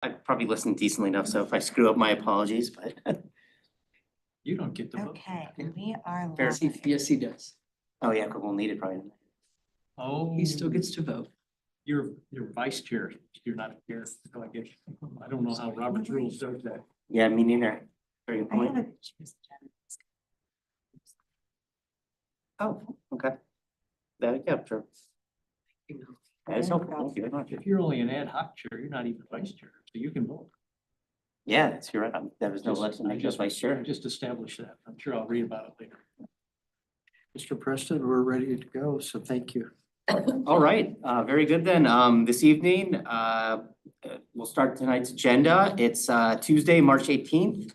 I probably listened decently enough, so if I screw up, my apologies, but. You don't get the vote. Okay, we are Fair. live. Yes, he does. Oh, yeah, we'll need it probably. Oh, He still gets to vote. you're vice chair. You're not a chair. So I guess, I don't know how Robert's rules does that. Yeah, me neither. Very good I have point. a choose Oh, okay. That, yeah, sure. That is helpful. Thank you very much. If you're only an ad hoc chair, you're not even vice chair, so you can vote. Yeah, that's, you're right. There was no Just- lesson. I I just vice I chair. just established that. I'm sure I'll read about it later. Mr. Preston, we're ready to go, so thank you. All right, very good then. This evening, we'll start tonight's agenda. It's Tuesday, March 18th.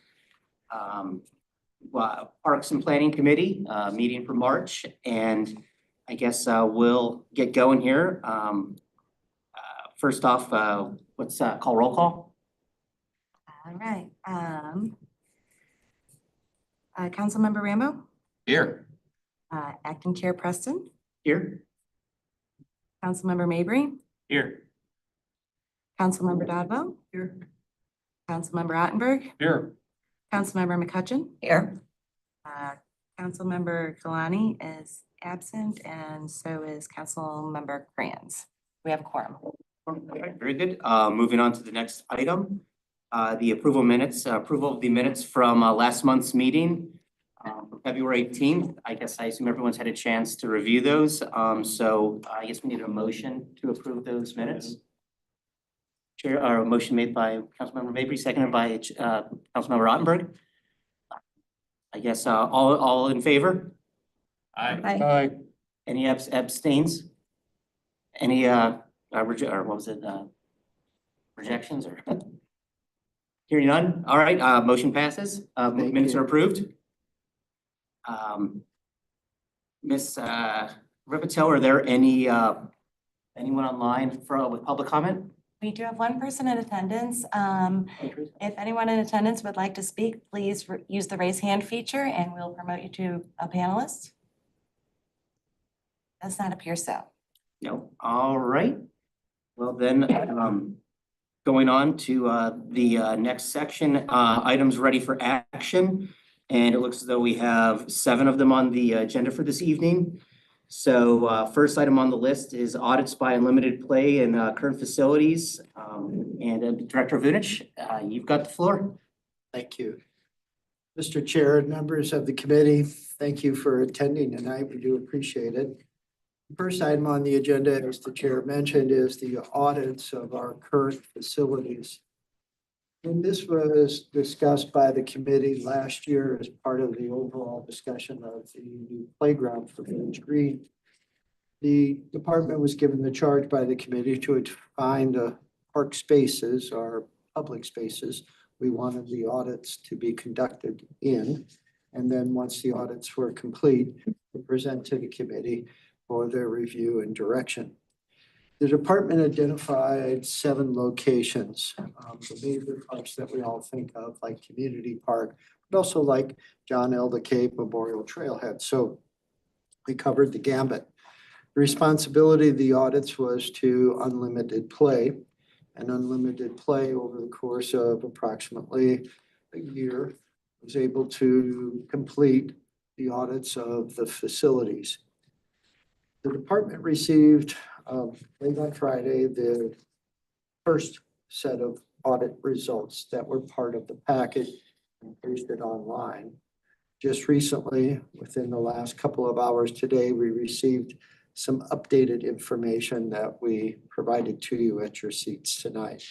Parks and Planning Committee, meeting for March, and I guess we'll get going here. First off, let's call roll call. All right, Councilmember Rambo, Here. Acting Chair Preston, Here. Councilmember Mabry, Here. Councilmember Dodwell. Here. Councilmember Ottenberg, Here. Councilmember McCutcheon. Here. Councilmember Kalani is absent, and so is Councilmember Kranz. We have a quorum. All right, very good. Moving on to the next item, the approval of the minutes from last month's meeting, February 18th. I guess I assume everyone's had a chance to review those. So I guess we need a motion to approve those minutes. Chair, or a motion made by Councilmember Mabry, seconded by Councilmember Ottenberg. I guess all in favor? Aye. Any abstains? Any or what was it, rejections or? Hearing none, all right, motion passes, minutes you. are approved. Ms. Ripatel, are there any, anyone online with public comment? We do have one person in attendance. If anyone in attendance would like to speak, please use the raise hand feature and we'll promote you to a panelist. Does not appear so. No, all right. Well, then, going on to the next section, items ready for action. And it looks as though we have 7 of them on the agenda for this evening. So first item on the list is audits by Unlimited Play and current facilities. And Director Vunich, you've got the floor. Thank you. Mr. Chair and members of the committee, thank you for attending tonight. We do appreciate it. The first item on the agenda, as the chair mentioned, is the audits of our current facilities. And this was discussed by the committee last year as part of the overall discussion of the new playground for Village Green. The department was given the charge by the committee to define the park spaces or public spaces we wanted the audits to be conducted in. And then once the audits were complete, to present to the committee for their review and direction. The department identified 7 locations, the major parks that we all think of, like Community Park, but also like John L. DeCape Memorial Trailhead. So we covered the gambit. The responsibility of the audits was to Unlimited Play, and Unlimited Play over the course of approximately a year was able to complete the audits of the facilities. The department received late on Friday the first set of audit results that were part of the packet and posted online. Just recently, within the last couple of hours today, we received some updated information that we provided to you at your seats tonight.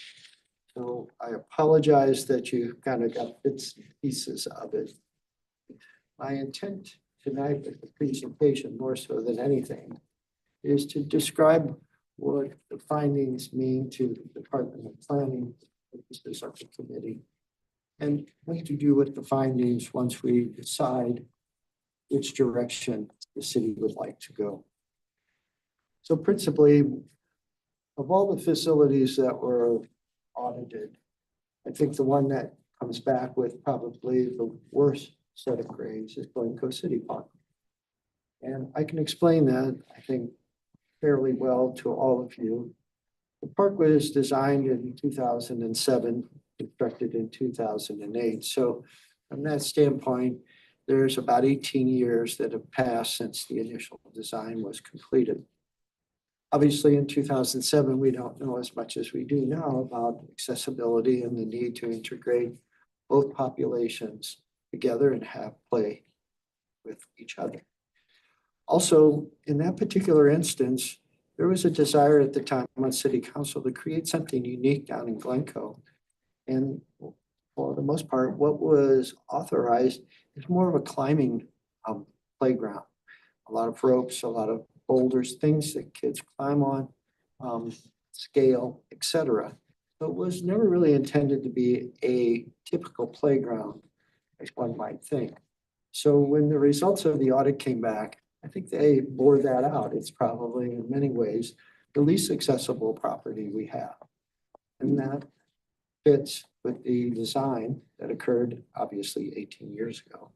So I apologize that you kind of got bits and pieces of it. My intent tonight with the presentation, more so than anything, is to describe what the findings mean to the Department of Planning, this is our committee, and what to do with the findings once we decide which direction the city would like to go. So principally, of all the facilities that were audited, I think the one that comes back with probably the worst set of grades is Glencoe City Park. And I can explain that, I think, fairly well to all of you. The park was designed in 2007, constructed in 2008. So from that standpoint, there's about 18 years that have passed since the initial design was completed. Obviously, in 2007, we don't know as much as we do now about accessibility and the need to integrate both populations together and have play with each other. Also, in that particular instance, there was a desire at the time on City Council to create something unique down in Glencoe. And for the most part, what was authorized is more of a climbing playground. A lot of ropes, a lot of boulders, things that kids climb on, scale, etc. So it was never really intended to be a typical playground, as one might think. So when the results of the audit came back, I think they bore that out. It's probably in many ways the least accessible property we have. And that fits with the design that occurred obviously 18 years ago.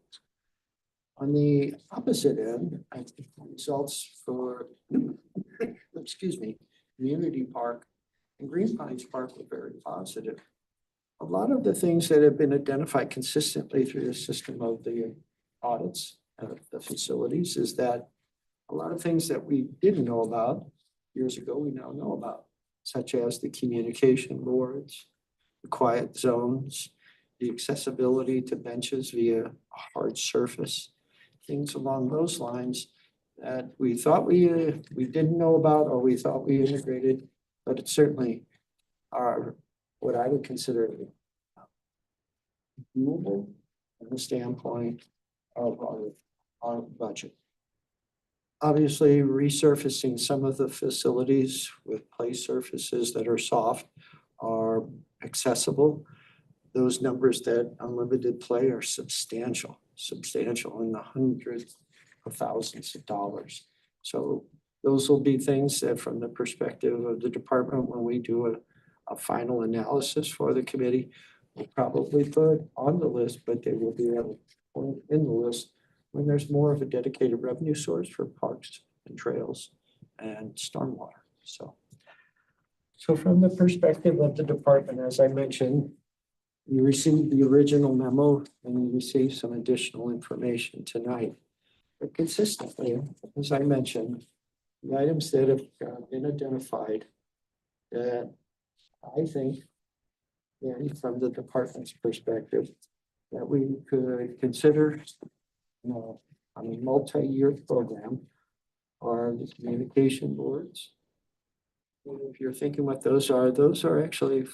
On the opposite end, I think the results for, excuse me, Community Park and Green Pines Park were very positive. A lot of the things that have been identified consistently through the system of the audits of the facilities is that a lot of things that we didn't know about years ago, we now know about, such as the communication boards, the quiet zones, the accessibility to benches via a hard surface, things along those lines that we thought we didn't know about or we thought we integrated, but it certainly are what I would consider doable from the standpoint of our budget. Obviously, resurfacing some of the facilities with play surfaces that are soft are accessible. Those numbers that unlimited play are substantial in the hundreds of thousands of dollars. So those will be things that from the perspective of the department, when we do a final analysis for the committee, we'll probably put on the list, but they will be able to point in the list when there's more of a dedicated revenue source for parks and trails and stormwater. So from the perspective of the department, as I mentioned, you received the original memo and you received some additional information tonight. But consistently, as I mentioned, the items that have been identified that I think, and from the department's perspective, that we could consider on a multi-year program are the communication boards. If you're thinking what those are actually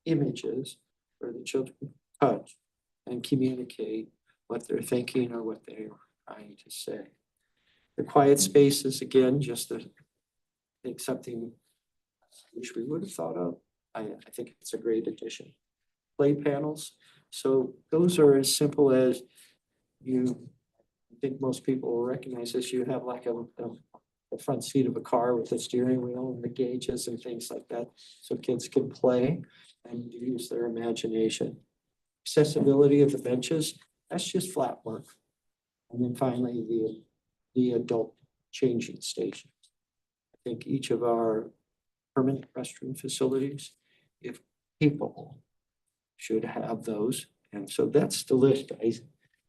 images for the children to touch and communicate what they're thinking or what they're trying to say. The quiet space is again just I think something I wish we would have thought of. I think it's a great addition. Play panels. So those are as simple as I think most people will recognize this. You have like a front seat of a car with a steering wheel and the gauges and things like that. So kids can play and use their imagination. Accessibility of the benches, that's just flat work. And then finally, the adult changing stations. I think each of our permanent restroom facilities, if capable, should have those. And so that's the list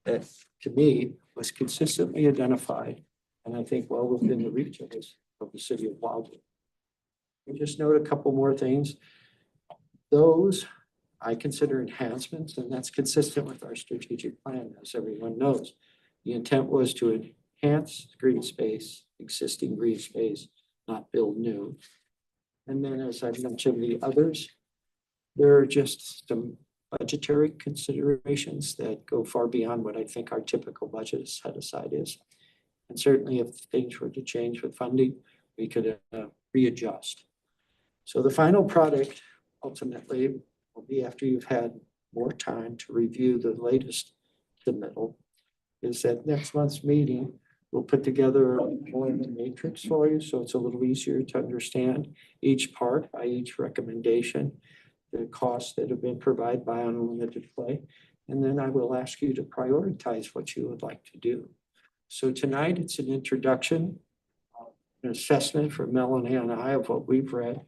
that to me was consistently identified. And I think well within the reach of the city of Wildwood. We just note a couple more things. Those I consider enhancements, and that's consistent with our strategic plan, as everyone knows. The intent was to enhance green space, existing green space, not build new. And then as I mentioned, the others, there are just some budgetary considerations that go far beyond what I think our typical budget set aside is. And certainly if things were to change with funding, we could readjust. So the final product ultimately will be after you've had more time to review the latest submittal, is that next month's meeting, we'll put together more of a matrix for you so it's a little easier to understand each part by each recommendation, the costs that have been provided by unlimited play. And then I will ask you to prioritize what you would like to do. So tonight it's an introduction, an assessment for Melanie and I of what we've read.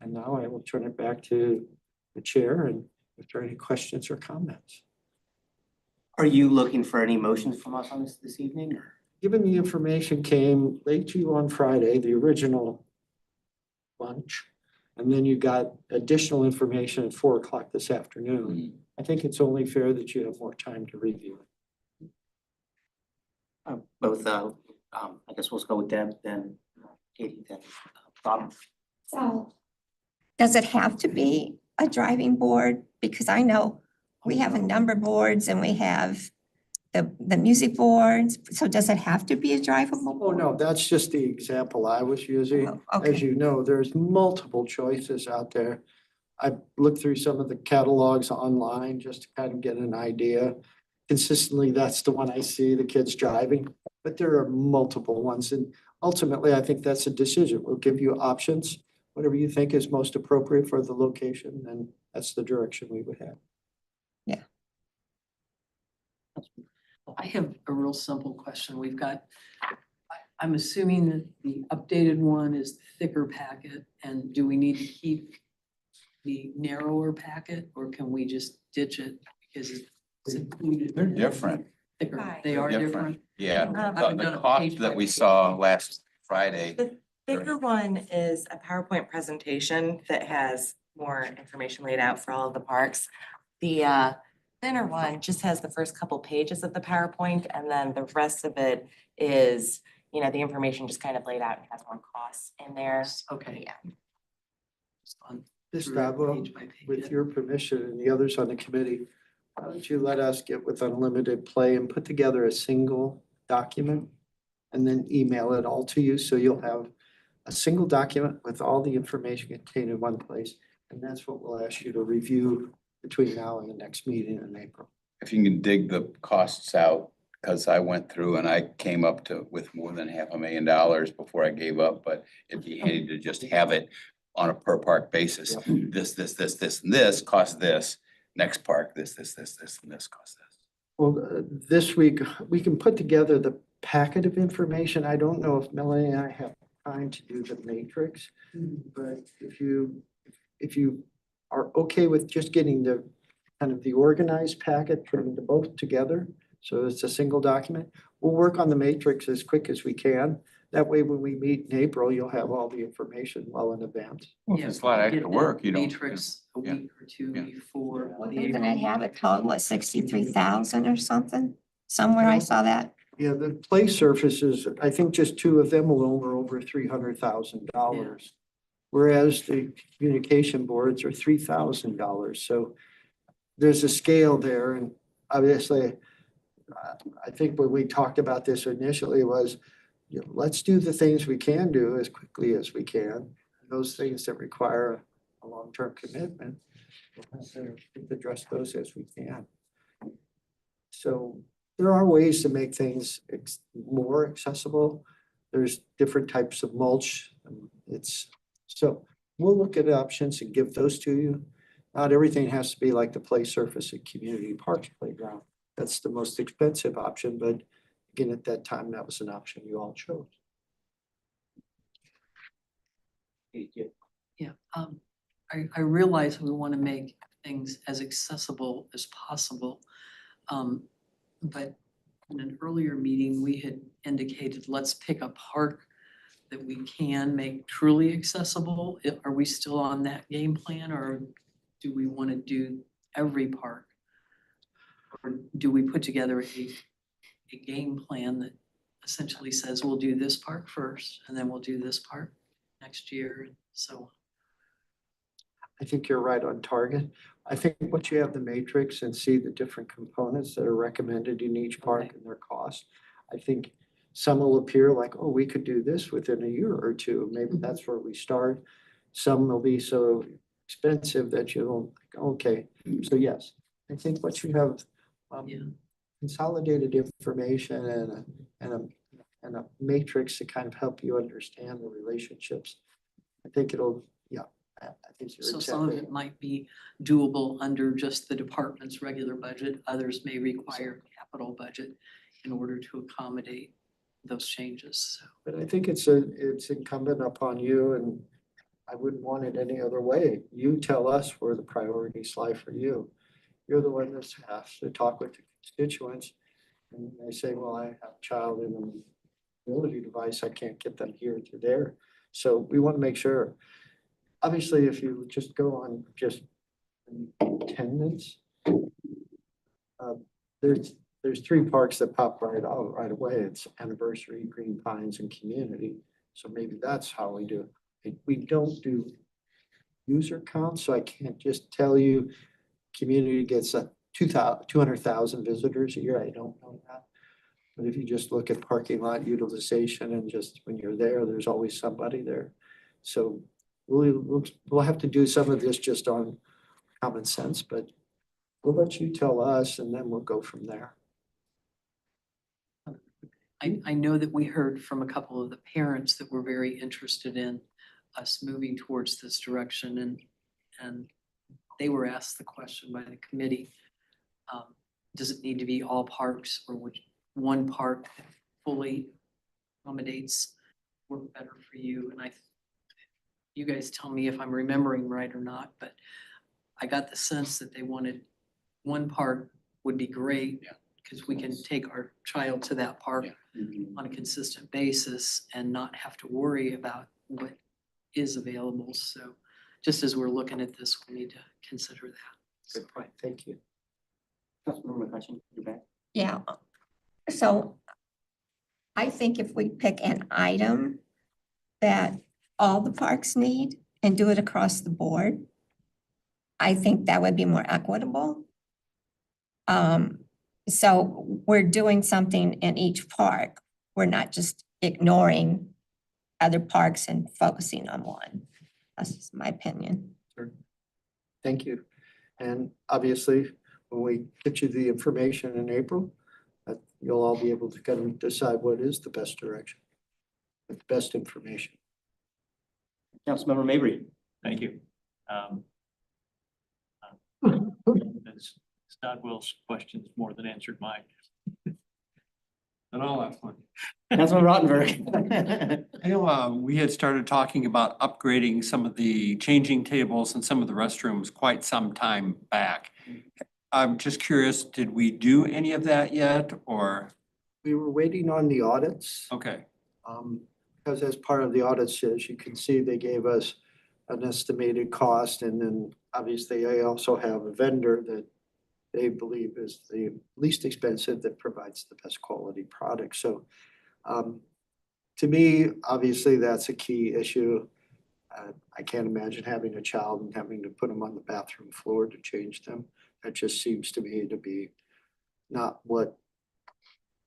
And now I will turn it back to the chair and if there are any questions or comments. Are you looking for any motions from us on this evening or? Given the information came late to you on Friday, the original bunch, and then you got additional information at 4 o'clock this afternoon, I think it's only fair that you have more time to review it. Both, I guess we'll go with Deb, then Katie, then Bob. So does it have to be a driving board? Because I know we have a number boards and we have the music boards. So does it have to be a drivable Oh, board? no, that's just the example I was using. Oh, As okay. you know, there's multiple choices out there. I looked through some of the catalogs online just to kind of get an idea. Consistently, that's the one I see, the kids driving, but there are multiple ones. And ultimately, I think that's a decision. We'll give you options, whatever you think is most appropriate for the location, and that's the direction we would have. I have a real simple question. We've got, I'm assuming that the updated one is the thicker packet, and do we need to keep the narrower packet, or can we just ditch it because it's included? They're in the different. Thicker, Right. they are different. Yeah, Um, the cost that we saw last Friday, The thicker one is a PowerPoint presentation that has more information laid out for all of the parks. The thinner one just has the first couple pages of the PowerPoint, and then the rest of it is, you know, the information just kind of laid out and has more costs in there. Okay. Yeah. Just on Gustavo, page by page, with yeah. your permission and the others on the committee, why don't you let us get with Unlimited Play and put together a single document and then email it all to you, so you'll have a single document with all the information contained in one place. And that's what we'll ask you to review between now and the next meeting in April. if you can dig the costs out, because I went through and I came up to with more than $500,000 before I gave up, but it'd be handy to just have it on a per park basis. This, and this costs this. Next park, this, and this costs this. Well, this week, we can put together the packet of information. I don't know if Melanie and I have time to do the matrix, but if you are okay with just getting the kind of the organized packet, putting the both together, so it's a single document, we'll work on the matrix as quick as we can. That way, when we meet in April, you'll have all the information well in advance. Well, Yeah, if it's a lot of get extra the work, you don't. Matrix a yeah, week or two yeah. before. the Doesn't it April have a total of 63,000 or something? Somewhere I saw that. Yeah, the play surfaces, I think just 2 of them will over $300,000. Whereas the communication boards are $3,000. So there's a scale there, and obviously, I think when we talked about this initially was, you know, let's do the things we can do as quickly as we can. Those things that require a long-term commitment, we'll have to address those as we can. So there are ways to make things more accessible. There's different types of mulch. So we'll look at options and give those to you. Not everything has to be like the play surface at community parks playground. That's the most expensive option, but again, at that time, that was an option you all chose. Yeah, I realize we want to make things as accessible as possible. But in an earlier meeting, we had indicated, let's pick a park that we can make truly accessible. Are we still on that game plan, or do we want to do every park? Or do we put together a game plan that essentially says we'll do this park first, and then we'll do this park next year, and so on? I think you're right on target. I think once you have the matrix and see the different components that are recommended in each park Okay. and their cost, I think some will appear like, oh, we could do this within a year or two. Maybe that's where we start. Some will be so expensive that you'll think, okay, so yes, I think once you have Yeah. consolidated information and a matrix to kind of help you understand the relationships, I think it'll, I think you're So some of exactly. it might be doable under just the department's regular budget. Others may require capital budget in order to accommodate those changes. So But I think it's incumbent upon you and I wouldn't want it any other way. You tell us where the priorities lie for you. You're the one that has to talk with the constituents. And they say, well, I have a child in a mobility device, I can't get them here to there. So we want to make sure, obviously, if you just go on just attendance, there's three parks that pop right away. It's Anniversary, Green Pines, and Community. So maybe that's how we do it. We don't do user counts, so I can't just tell you Community gets 200,000 visitors a year. I don't know that. But if you just look at parking lot utilization and just when you're there, there's always somebody there. So we'll have to do some of this just on common sense, but we'll let you tell us and then we'll go from there. I know that we heard from a couple of the parents that were very interested in us moving towards this direction and they were asked the question by the committee, does it need to be all parks or would one park that fully accommodates work better for you? And you guys tell me if I'm remembering right or not, but I got the sense that they wanted one park would be great. Yeah. Because we can take our child to that park on a consistent basis and not have to worry about what is available. So just as we're looking at this, we need to consider that. Good point. Thank you. Councilmember McCutcheon, you're back. Yeah, so I think if we pick an item that all the parks need and do it across the board, I think that would be more equitable. So we're doing something in each park. We're not just ignoring other parks and focusing on one. That's just my opinion. Thank you. And obviously, when we get you the information in April, you'll all be able to kind of decide what is the best direction with the best information. Councilmember Mabry. Thank you. Stodwell's questions more than answered mine. And all that fun. Councilmember Rottenberg. I know, we had started talking about upgrading some of the changing tables and some of the restrooms quite some time back. I'm just curious, did we do any of that yet or? We were waiting on the audits. Okay, Because as part of the audits, as you can see, they gave us an estimated cost. And then obviously I also have a vendor that they believe is the least expensive that provides the best quality product. So to me, obviously that's a key issue. I can't imagine having a child and having to put them on the bathroom floor to change them. That just seems to me to be not what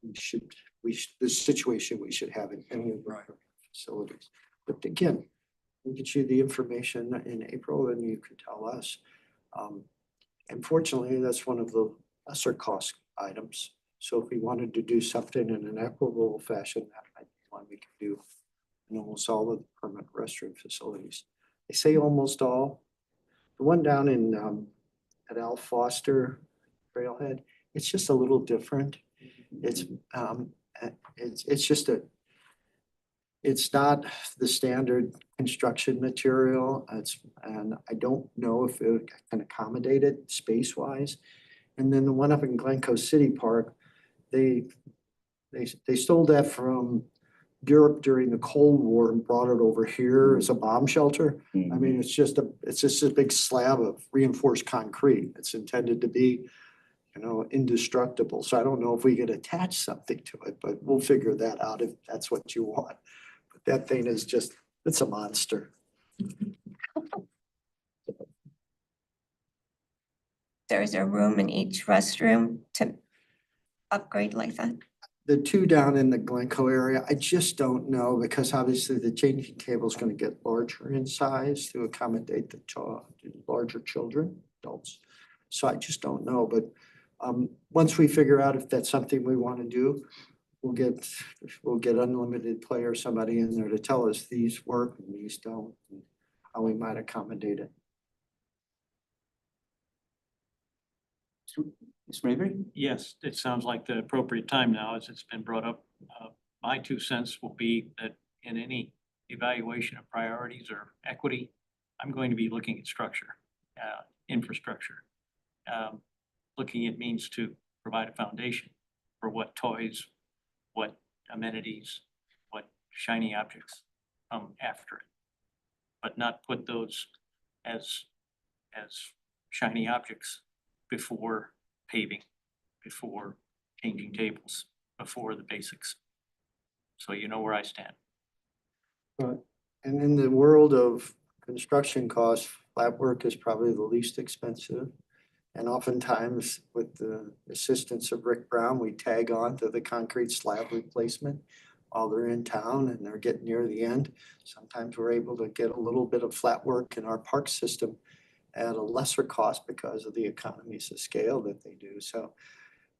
the situation we should have in any of our facilities. But again, we'll get you the information in April and you can tell us. Unfortunately, that's one of the lesser cost items. So if we wanted to do something in an equitable fashion, that might be one we can do in almost all of the permanent restroom facilities. I say almost all. The one down in at Al Foster Trailhead, it's just a little different. It's just it's not the standard construction material. And I don't know if it can accommodate it space-wise. And then the one up in Glencoe City Park, they stole that from Europe during the Cold War and brought it over here as a bomb shelter. I mean, it's just a big slab of reinforced concrete. It's intended to be, indestructible. So I don't know if we could attach something to it, but we'll figure that out if that's what you want. But that thing is it's a monster. There's a room in each restroom to upgrade like that. The two down in the Glencoe area, I just don't know because obviously the changing table is going to get larger in size to accommodate the larger children, adults. So I just don't know. But once we figure out if that's something we want to do, we'll get unlimited play or somebody in there to tell us these work and these don't, and how we might accommodate it. Ms. Mabry? Yes, it sounds like the appropriate time now, as it's been brought up. My 2 cents will be that in any evaluation of priorities or equity, I'm going to be looking at structure, infrastructure. Looking at means to provide a foundation for what toys, what amenities, what shiny objects come after it. But not put those as shiny objects before paving, before changing tables, before the basics. So you know where I stand. And in the world of construction costs, flat work is probably the least expensive. And oftentimes with the assistance of Rick Brown, we tag on to the concrete slab replacement while they're in town and they're getting near the end. Sometimes we're able to get a little bit of flat work in our park system at a lesser cost because of the economies of scale that they do. So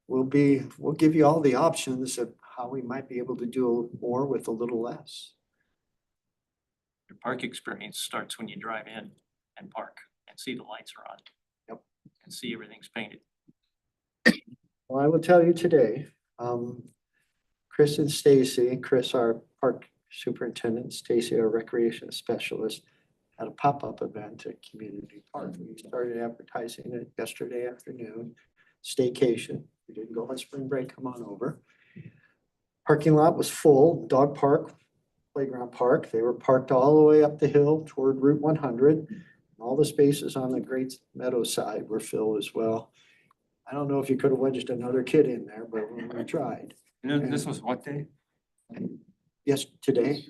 we'll give you all the options of how we might be able to do more with a little less. Your park experience starts when you drive in and park and see the lights are on. Yep. And see everything's painted. Well, I will tell you today, Chris and Stacy, Chris, our park superintendent, Stacy, our recreation specialist, had a pop-up event at Community Park. We started advertising it yesterday afternoon, staycation. We didn't go on spring break, come on over. Parking lot was full, dog park, playground park. They were parked all the way up the hill toward Route 100. All the spaces on the Great Meadow side were filled as well. I don't know if you could have wedged another kid in there, but we tried. And this was what day? Yes, today,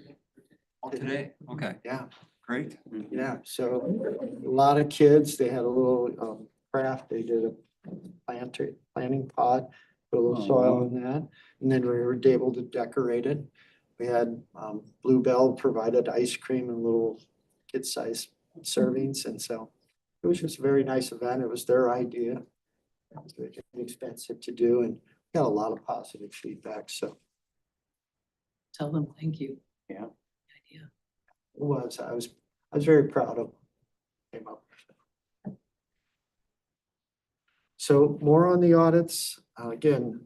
Oh, today, okay, yeah, great. yeah. So a lot of kids, they had a little craft. They did a planting pot, put a little soil in that. And then we were able to decorate it. We had Bluebell provided ice cream and little kid-sized servings. And so it was just a very nice event. It was their idea. It was very inexpensive to do and got a lot of positive feedback. So Tell them thank you. Yeah. Idea. it was, I was very proud of came up. So more on the audits. Again,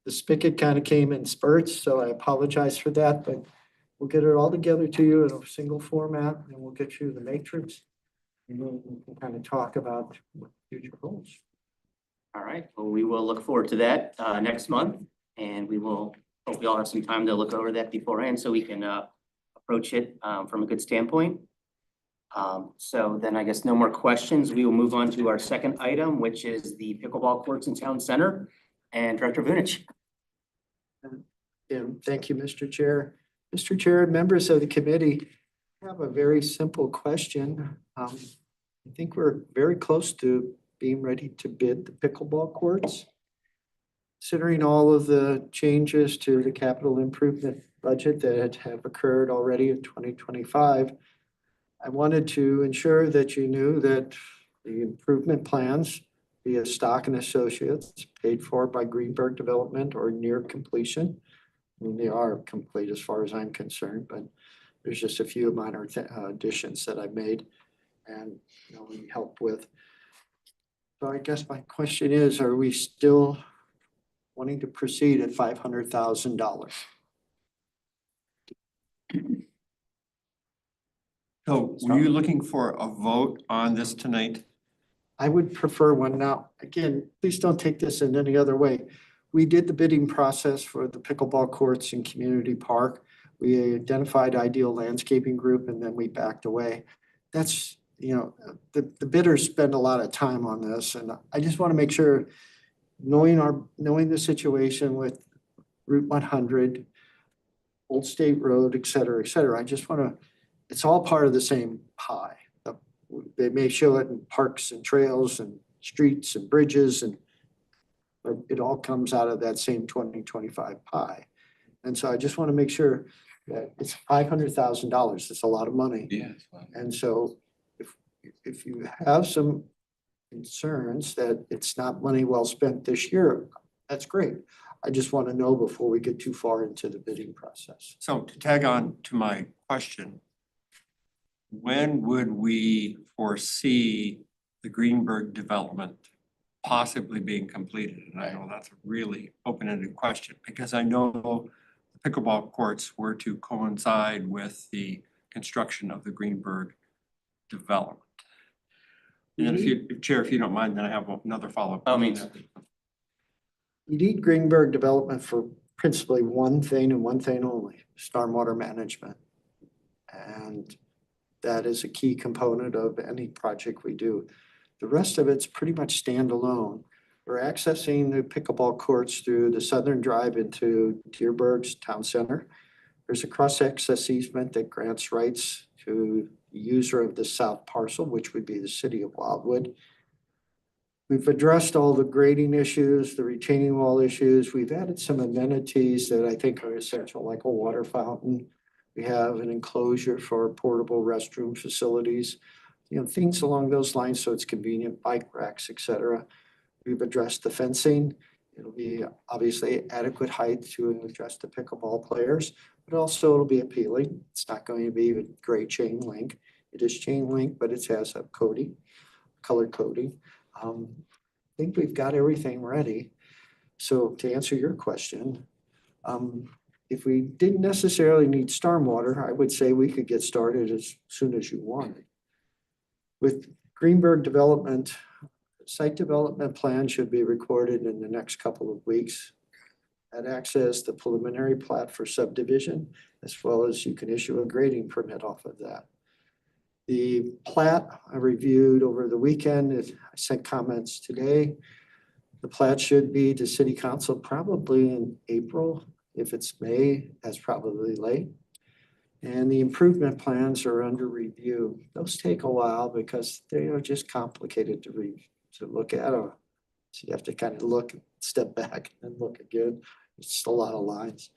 the spigot kind of came in spurts, so I apologize for that, but we'll get it all together to you in a single format and we'll get you the matrix. And then we can kind of talk about what future holds. All right, well, we will look forward to that next month, and we will, hope we all have some time to look over that beforehand so we can approach it from a good standpoint. So then I guess no more questions. We will move on to our second item, which is the pickleball courts in Town Center. And Director Vunich. And thank you, Mr. Chair. Mr. Chair, members of the committee, I have a very simple question. I think we're very close to being ready to bid the pickleball courts. Considering all of the changes to the capital improvement budget that have occurred already in 2025, I wanted to ensure that you knew that the improvement plans via Stock and Associates paid for by Greenberg Development or near completion. I mean, they are complete as far as I'm concerned, but there's just a few minor additions that I made and we helped with. So I guess my question is, are we still wanting to proceed at $500,000? So were you looking for a vote on this tonight? I would prefer one now. Again, please don't take this in any other way. We did the bidding process for the pickleball courts in Community Park. We identified ideal landscaping group and then we backed away. That's, the bidders spend a lot of time on this and I just want to make sure, knowing the situation with Route 100, Old State Road, et cetera, I just want to, it's all part of the same pie. They may show it in parks and trails and streets and bridges but it all comes out of that same 2025 pie. And so I just want to make sure that it's $500,000. It's a lot of money. Yeah. And so if you have some concerns that it's not money well spent this year, that's great. I just want to know before we get too far into the bidding process. So to tag on to my question, when would we foresee the Greenberg development possibly being completed? And I know that's a really open-ended question because I know pickleball courts were to coincide with the construction of the Greenberg development. And then Chair, if you don't mind, then I have another follow-up. By all means. You need Greenberg development for principally one thing and one thing only, stormwater management. And that is a key component of any project we do. The rest of it's pretty much standalone. We're accessing the pickleball courts through the southern drive into Deerberg's town center. There's a cross-access easement that grants rights to the user of the south parcel, which would be the city of Wildwood. We've addressed all the grading issues, the retaining wall issues. We've added some amenities that I think are essential, like a water fountain. We have an enclosure for portable restroom facilities, things along those lines, so it's convenient, bike racks, et cetera. We've addressed the fencing. It'll be obviously adequate height to address the pickleball players, but also it'll be appealing. It's not going to be a gray chain link. It is chain link, but it has a coating, color coding. I think we've got everything ready. So to answer your question, if we didn't necessarily need stormwater, I would say we could get started as soon as you wanted. With Greenberg development, site development plan should be recorded in the next couple of weeks. That access the preliminary plat for subdivision, as well as you can issue a grading permit off of that. The plat I reviewed over the weekend, I sent comments today. The plat should be to city council probably in April. If it's May, that's probably late. And the improvement plans are under review. Those take a while because they are just complicated to look at. So you have to kind of look, step back and look again. It's just a lot of lines.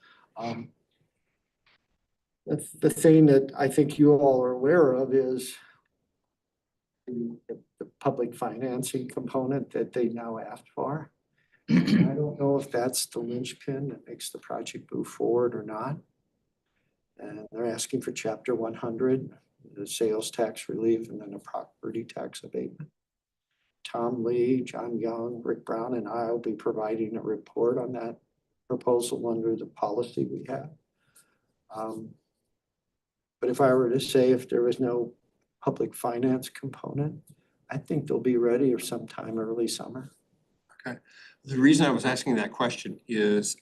The thing that I think you all are aware of is the public financing component that they now asked for. I don't know if that's the linchpin that makes the project move forward or not. And they're asking for chapter 100, the sales tax relief, and then a property tax abatement. Tom Lee, John Young, Rick Brown, and I will be providing a report on that proposal under the policy we have. But if I were to say if there was no public finance component, I think they'll be ready or sometime early summer. Okay. The reason I was asking that question is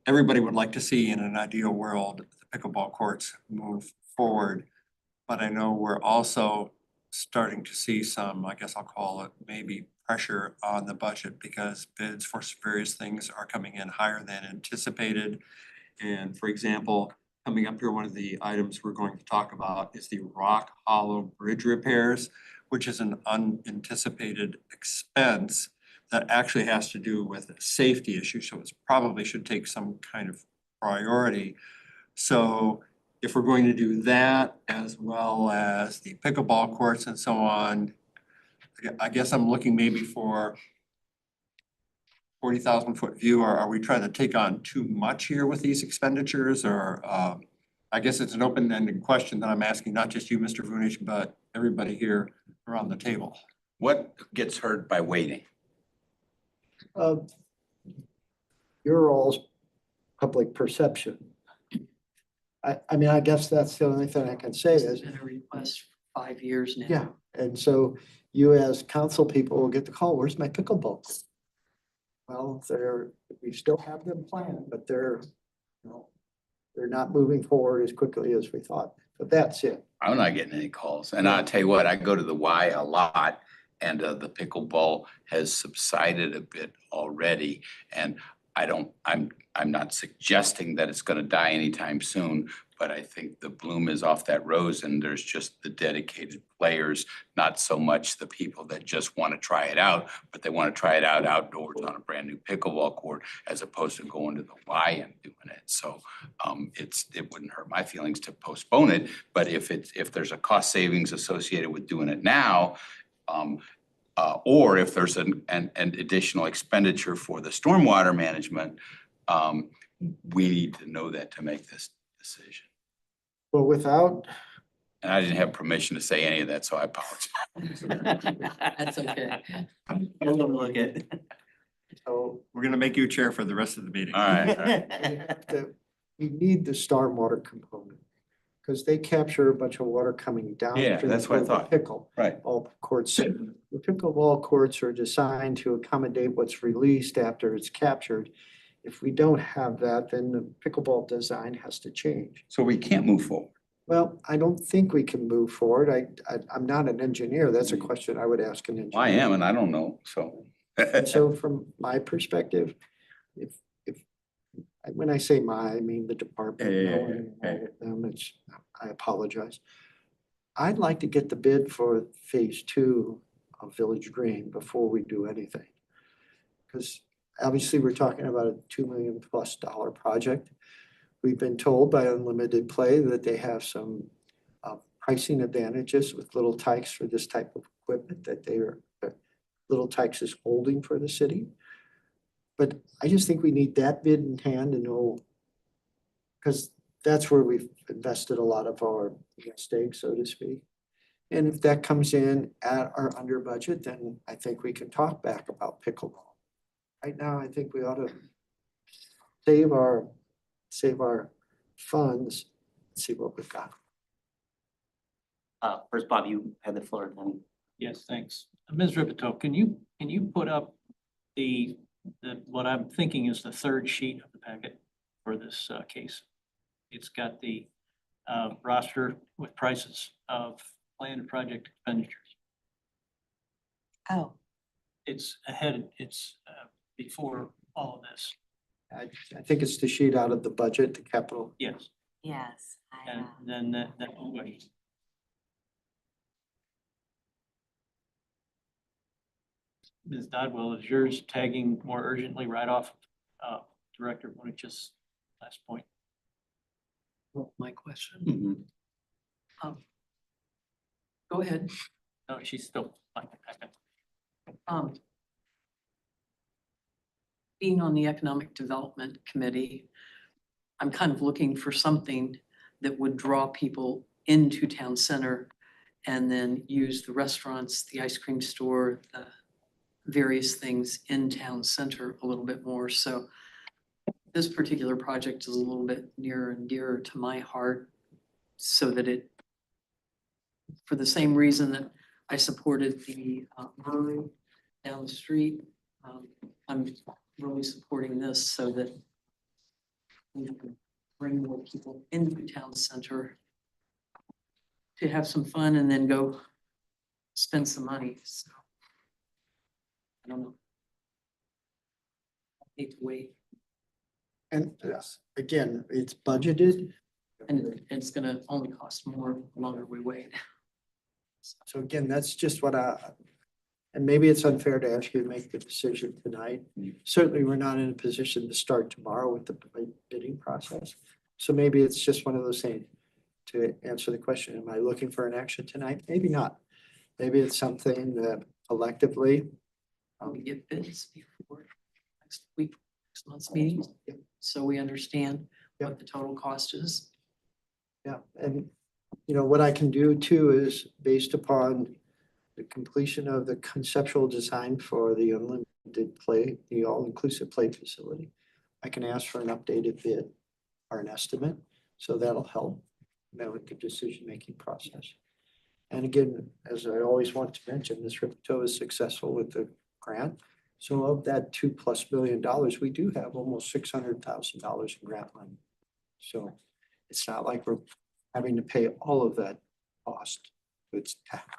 everybody would like to see in an ideal world the pickleball courts move forward. But I know we're also starting to see some, I guess I'll call it maybe pressure on the budget because bids for various things are coming in higher than anticipated. And for example, coming up here, one of the items we're going to talk about is the Rock Hollow Bridge repairs, which is an unanticipated expense that actually has to do with a safety issue. So it probably should take some kind of priority. So if we're going to do that as well as the pickleball courts and so on, I guess I'm looking maybe for 40,000 foot view, or are we trying to take on too much here with these expenditures? Or I guess it's an open-ended question that I'm asking, not just you, Mr. Vunish, but everybody here around the table. What gets hurt by waiting? Your all's public perception. I mean, I guess that's the only thing I can say It's is, been a request for 5 years now. yeah. And so you as council people will get the call, where's my pickleball? Well, we still have them planned, but they're not moving forward as quickly as we thought. But that's it. I'm not getting any calls. And I'll tell you what, I go to the Y a lot and the pickleball has subsided a bit already. And I'm not suggesting that it's going to die anytime soon, but I think the bloom is off that rose and there's just the dedicated players, not so much the people that just want to try it out, but they want to try it out outdoors on a brand new pickleball court as opposed to going to the Y and doing it. So it wouldn't hurt my feelings to postpone it, but if there's a cost savings associated with doing it now, or if there's an additional expenditure for the stormwater management, we need to know that to make this decision. Well, without, And I didn't have permission to say any of that, so I apologize. That's okay. Look at. So We're gonna make you chair for the rest of the meeting. All right. we need the stormwater component. Because they capture a bunch of water coming down. Yeah, that's what I thought. Pickle. Right. All courts, the pickleball courts are designed to accommodate what's released after it's captured. If we don't have that, then the pickleball design has to change. So we can't move forward. Well, I don't think we can move forward. I'm not an engineer. That's a question I would ask an engineer. I am, and I don't know, so. And so from my perspective, if, when I say my, I mean the department. Yeah, yeah, knowing yeah, all of them, I apologize. I'd like to get the bid for phase 2 of Village Green before we do anything. Because obviously we're talking about a $2 million+ project. We've been told by Unlimited Play that they have some pricing advantages with Little Tykes for this type of equipment that Little Tykes is holding for the city. But I just think we need that bid in hand to know, because that's where we've invested a lot of our stakes, so to speak. And if that comes in at or under budget, then I think we can talk back about pickleball. Right now, I think we ought to save our funds, see what we've got. First, Bob, you had the floor then. Yes, thanks. Ms. Ripito, can you put up what I'm thinking is the third sheet of the packet for this case? It's got the roster with prices of planned project expenditures. Oh, It's ahead, it's before all of this. I think it's the sheet out of the budget, the capital. Yes, yes. and then that way. Ms. Dodwell, is yours tagging more urgently right off Director Bonich's last point? Well, my question, Mhm. go ahead. No, she's still. Being on the Economic Development Committee, I'm kind of looking for something that would draw people into town center and then use the restaurants, the ice cream store, the various things in town center a little bit more. So this particular project is a little bit nearer and dearer to my heart, so that it, for the same reason that I supported the brewery down the street, I'm really supporting this so that we can bring more people into town center to have some fun and then go spend some money. So I don't know. I hate to wait, And again, it's budgeted. and it's gonna only cost more the longer we wait. So again, that's just what and maybe it's unfair to ask you to make the decision tonight. Certainly, we're not in a position to start tomorrow with the bidding process. So maybe it's just one of those things to answer the question, am I looking for an action tonight? Maybe not. Maybe it's something that collectively, We get bids before next week, next month's meeting, so we understand what the total cost is. yeah, and what I can do too is based upon the completion of the conceptual design for the Unlimited Play, the all-inclusive play facility, I can ask for an updated bid or an estimate, so that'll help with the decision-making process. And again, as I always want to mention, Ms. Ripito is successful with the grant. So of that $2+ million, we do have almost $600,000 in grant money. So it's not like we're having to pay all of that cost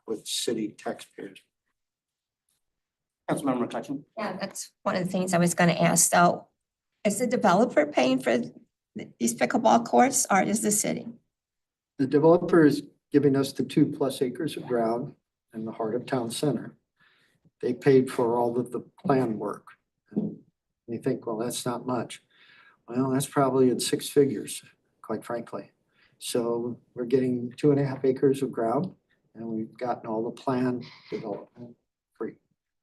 with city taxpayers. Councilmember McCutcheon. Yeah, that's one of the things I was gonna ask. So is the developer paying for these pickleball courts or is the city? The developer is giving us the 2+ acres of ground in the heart of town center. They paid for all of the plan work. And you think, well, that's not much. Well, that's probably in 6 figures, quite frankly. So we're getting 2.5 acres of ground and we've gotten all the plan development free.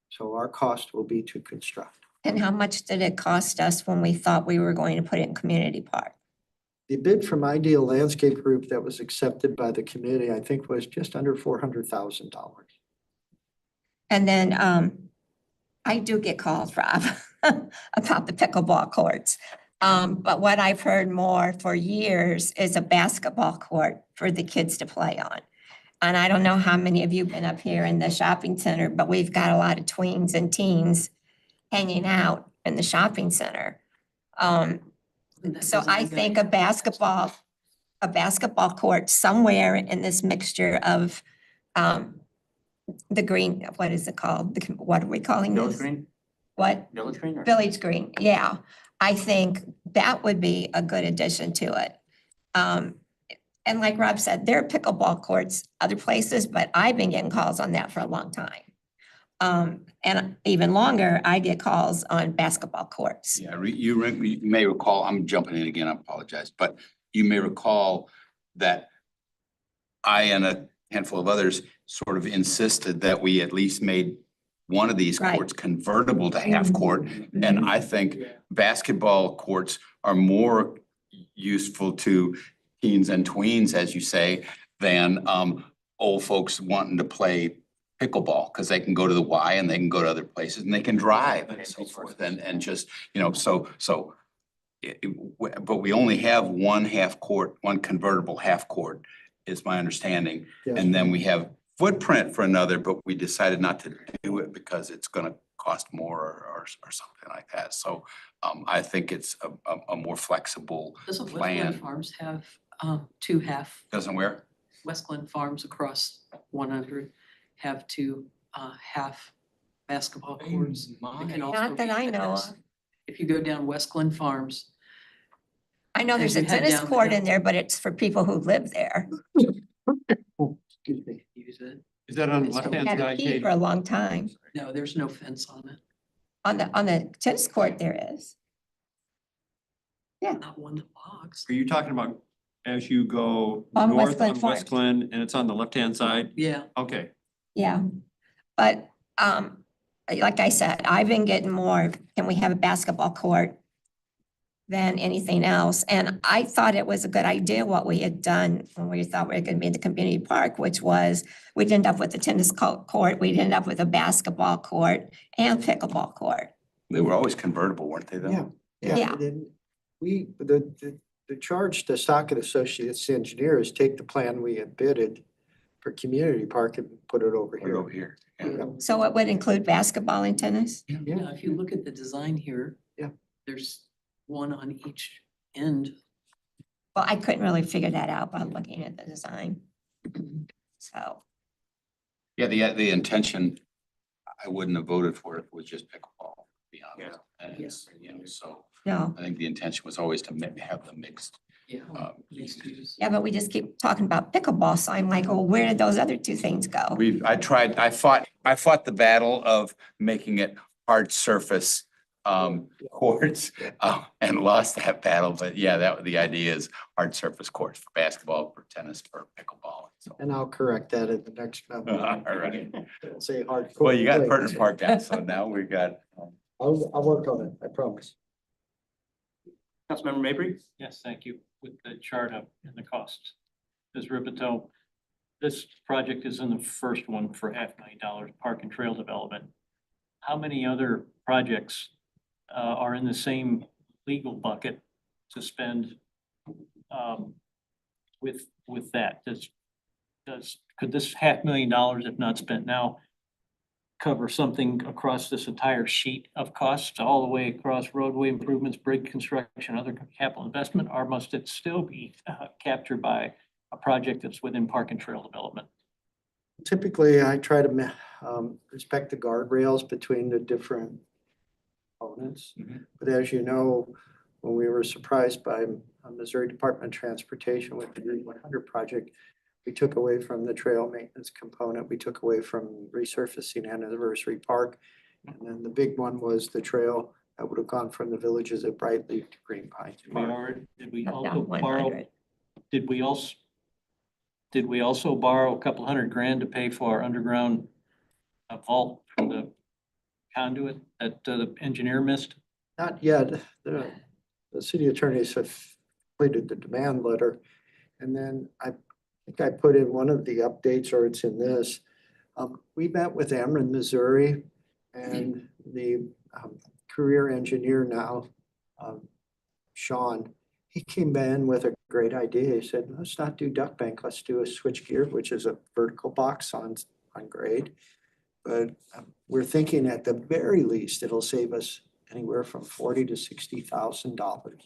So our cost will be to construct. And how much did it cost us when we thought we were going to put it in community park? The bid from Ideal Landscape Group that was accepted by the committee, I think was just under $400,000. And then I do get calls, Rob. about the pickleball courts. But what I've heard more for years is a basketball court for the kids to play on. And I don't know how many of you been up here in the shopping center, but we've got a lot of tweens and teens hanging out in the shopping center. That So I design guy- think a basketball court somewhere in this mixture of the green, what is it called? What are we calling Village this? Green, What? Village Green or? Village Green, yeah. I think that would be a good addition to it. And like Rob said, there are pickleball courts other places, but I've been getting calls on that for a long time. And even longer, I get calls on basketball courts. Yeah, you may recall, I'm jumping in again, I apologize, but you may recall that I and a handful of others sort of insisted that we at least made one of these Right. courts convertible to half court. And I think basketball courts are more useful to teens and tweens, as you say, than old folks wanting to play pickleball, because they can go to the Y and they can go to other places and they can drive and so forth and just, so but we only have one half court, one convertible half court, is my understanding. Yes. And then we have footprint for another, but we decided not to do it because it's gonna cost more or something like that. So I think it's a more flexible Doesn't plan. Westland Farms have two half, Doesn't where? Westland Farms across 100 have two half basketball courts? It can also Not that be I know tennis. of. If you go down Westland Farms, I know As there's a you head tennis down the court hill. in there, but it's for people who live there. Excuse me. use it. Is that on the It's left-hand Had a side, key Katie? for a long time. No, there's no fence on it. On the tennis court there is. Not one that locks. Are you talking about as you go On north West Glen on Farms. West Glen and it's on the left-hand side? Yeah, Okay. Yeah, but like I said, I've been getting more, can we have a basketball court than anything else? And I thought it was a good idea what we had done when we thought we were gonna be in the community park, which was we'd end up with a tennis court, we'd end up with a basketball court and pickleball court. They were always convertible, weren't they though? Yeah. Yeah. Then the charge to Socket Associates engineers take the plan we had bidded for community park and put it over Put it over here. here. Yeah. So it would include basketball and tennis? yeah, if you look at the design here. Yeah. There's one on each end. Well, I couldn't really figure that out by looking at the design. So, Yeah, the intention, I wouldn't have voted for it if it was just pickleball, to be honest. And it's, so no, I think the intention was always to have them mixed. Yeah. Mixed use. yeah, but we just keep talking about pickleball, so I'm like, well, where did those other two things go? I fought the battle of making it hard surface courts and lost that battle, but yeah, the idea is hard surface courts for basketball, for tennis, for pickleball. So, And I'll correct that in the next memo. all right. Say hard. Well, you got court Pertinent play. Park down, so now we've got. I'll work on it, I promise. Councilmember Mabry? Yes, thank you. With the chart up and the costs. Ms. Ripito, this project is in the first one for $500,000 park and trail development. How many other projects are in the same legal bucket to spend with that? Could this $500,000, if not spent now, cover something across this entire sheet of costs, all the way across roadway improvements, bridge construction, other capital investment, or must it still be captured by a project that's within park and trail development? Typically, I try to respect the guardrails between the different components. Mhm. But as you know, when we were surprised by Missouri Department of Transportation with the Route 100 project, we took away from the trail maintenance component, we took away from resurfacing Anniversary Park. And then the big one was the trail that would have gone from the villages of Brightleaf to Green Pine. Did we Cut also down borrow, 100. did we also borrow a couple $100,000 to pay for our underground vault for the conduit that the engineer missed? Not yet. The city attorneys have completed the demand letter. And then I think I put in one of the updates, or it's in this. We met with Ameren, Missouri, And the career engineer now, Sean, he came in with a great idea. He said, let's not do duck bank, let's do a switch gear, which is a vertical box on grade. But we're thinking at the very least, it'll save us anywhere from $40,000 to $60,000.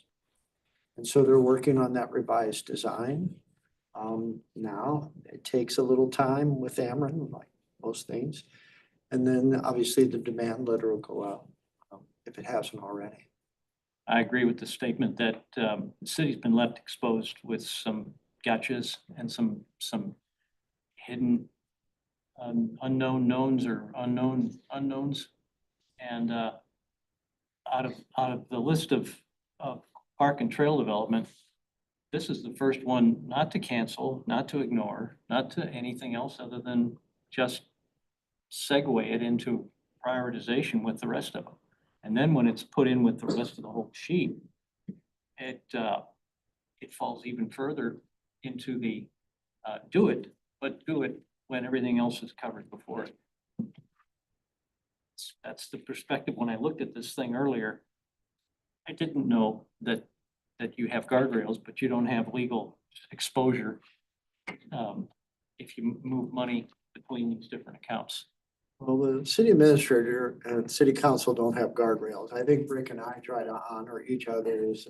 And so they're working on that revised design. Now, it takes a little time with Ameren, like most things. And then obviously the demand letter will go out if it hasn't already. I agree with the statement that the city's been left exposed with some gotchas and some hidden unknown knowns or unknown unknowns. And out of the list of park and trail development, this is the first one not to cancel, not to ignore, not to anything else other than just segue it into prioritization with the rest of them. And then when it's put in with the rest of the whole sheet, it falls even further into the do it when everything else is covered before it. That's the perspective. When I looked at this thing earlier, I didn't know that you have guardrails, but you don't have legal exposure if you move money between these different accounts. Well, the city administrator and city council don't have guardrails. I think Rick and I try to honor each other's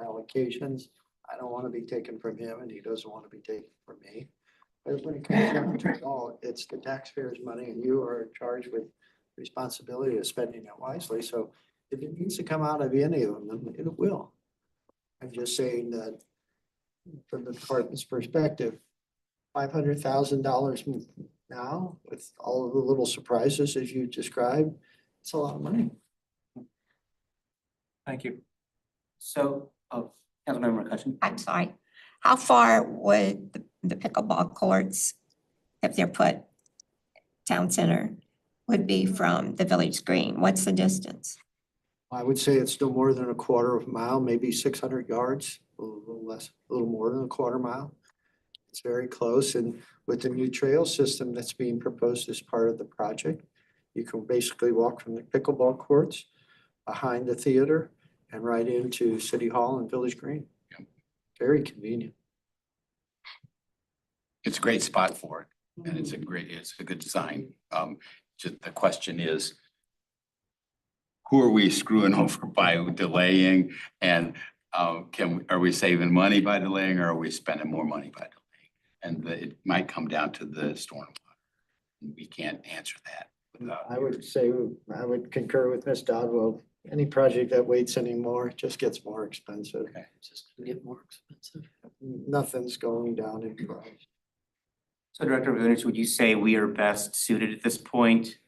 allocations. I don't want to be taken from him and he doesn't want to be taken from me. But when it comes down to it all, it's the taxpayers' money and you are charged with responsibility of spending it wisely. So if it needs to come out of any of them, then it will. I'm just saying that from the department's perspective, $500,000 now with all of the little surprises as you described, it's a lot of money. Thank you. So, Councilmember McCutcheon. I'm sorry. How far would the pickleball courts, if they're put town center, would be from the village green? What's the distance? I would say it's no more than a quarter of a mile, maybe 600 yards, a little less, a little more than a quarter mile. It's very close. And with the new trail system that's being proposed as part of the project, you can basically walk from the pickleball courts behind the theater and right into City Hall and Village Green. Yep. Very convenient. It's a great spot for it and it's a good design. Just the question is, who are we screwing over by delaying? And are we saving money by delaying or are we spending more money by delaying? And it might come down to the stormwater. We can't answer that. I would say, I would concur with Ms. Dodwell. Any project that waits anymore just gets more expensive. Okay. It's just gonna get more expensive. Nothing's going down in price. So Director Vunich, would you say we are best suited at this point?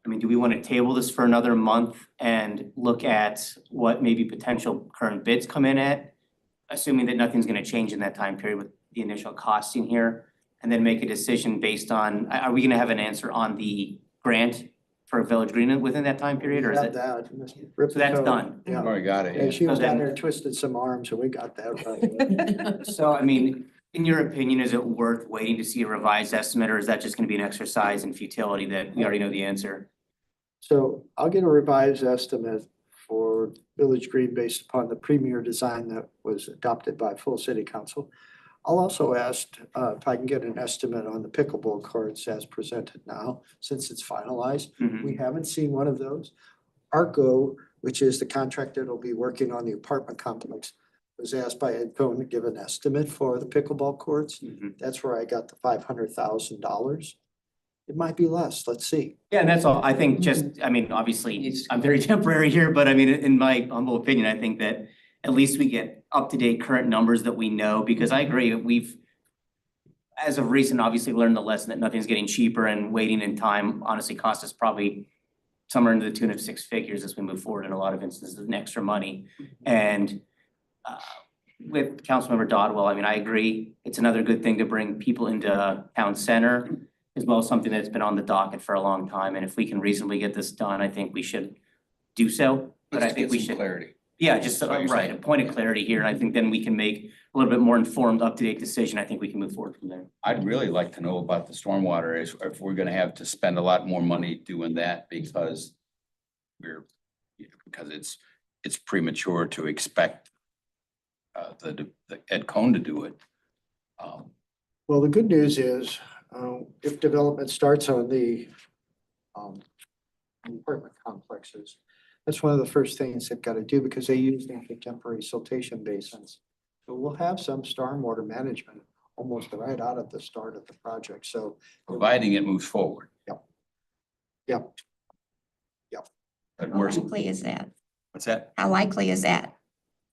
I mean, do we want to table this for another month and look at what maybe potential current bids come in at? Assuming that nothing's going to change in that time period with the initial costing here, and then make a decision based on, are we going to have an answer on the grant for Village Green within that time period, or is it? So that's done. Yeah. Already got it. Yeah, she was So then- down there twisted some arms and we got that right. So, I mean, in your opinion, is it worth waiting to see a revised estimate, or is that just going to be an exercise in futility that we already know the answer? So I'll get a revised estimate for Village Green based upon the premier design that was adopted by full city council. I'll also ask if I can get an estimate on the pickleball courts as presented now, since it's finalized. Mhm. We haven't seen one of those. ARCO, which is the contractor that'll be working on the apartment complex, was asked by Ed Cohen to give an estimate for the pickleball courts. Mhm. That's where I got the $500,000. It might be less, let's see. Yeah, and that's all. I think just, I mean, obviously, I'm very temporary here, but I mean, in my humble opinion, I think that at least we get up-to-date current numbers that we know, because I agree, we've, as of recent, obviously learned the lesson that nothing's getting cheaper, and waiting in time honestly cost us probably somewhere into the tune of 6 figures as we move forward in a lot of instances, and extra money. And with Councilmember Dodwell, I mean, I agree. It's another good thing to bring people into town center, as well as something that's been on the docket for a long time. And if we can reasonably get this done, I think we should do so. But I Let's think get we some should, clarity. yeah, just That's what you're right, a saying. point of clarity here. And I think then we can make a little bit more informed, up-to-date decision, I think we can move forward from there. I'd really like to know about the stormwater, if we're gonna have to spend a lot more money doing that because it's premature to expect the Ed Cohn to do it. Well, the good news is, if development starts on the apartment complexes, that's one of the first things they've got to do because they use them for temporary siltation basins. So we'll have some stormwater management almost right out at the start of the project, so. Providing it moves forward. Yep. But How we're, likely is that? what's that? How likely is that?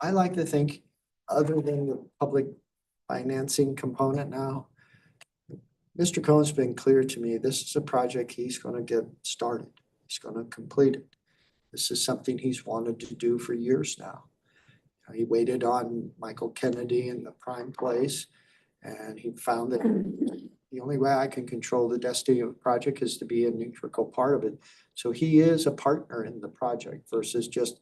I like to think, other than the public financing component now, Mr. Cohen's been clear to me, this is a project he's gonna get started. He's gonna complete it. This is something he's wanted to do for years now. He waited on Michael Kennedy in the prime place, and he found that the only way I can control the destiny of the project is to be an integral part of it. So he is a partner in the project versus just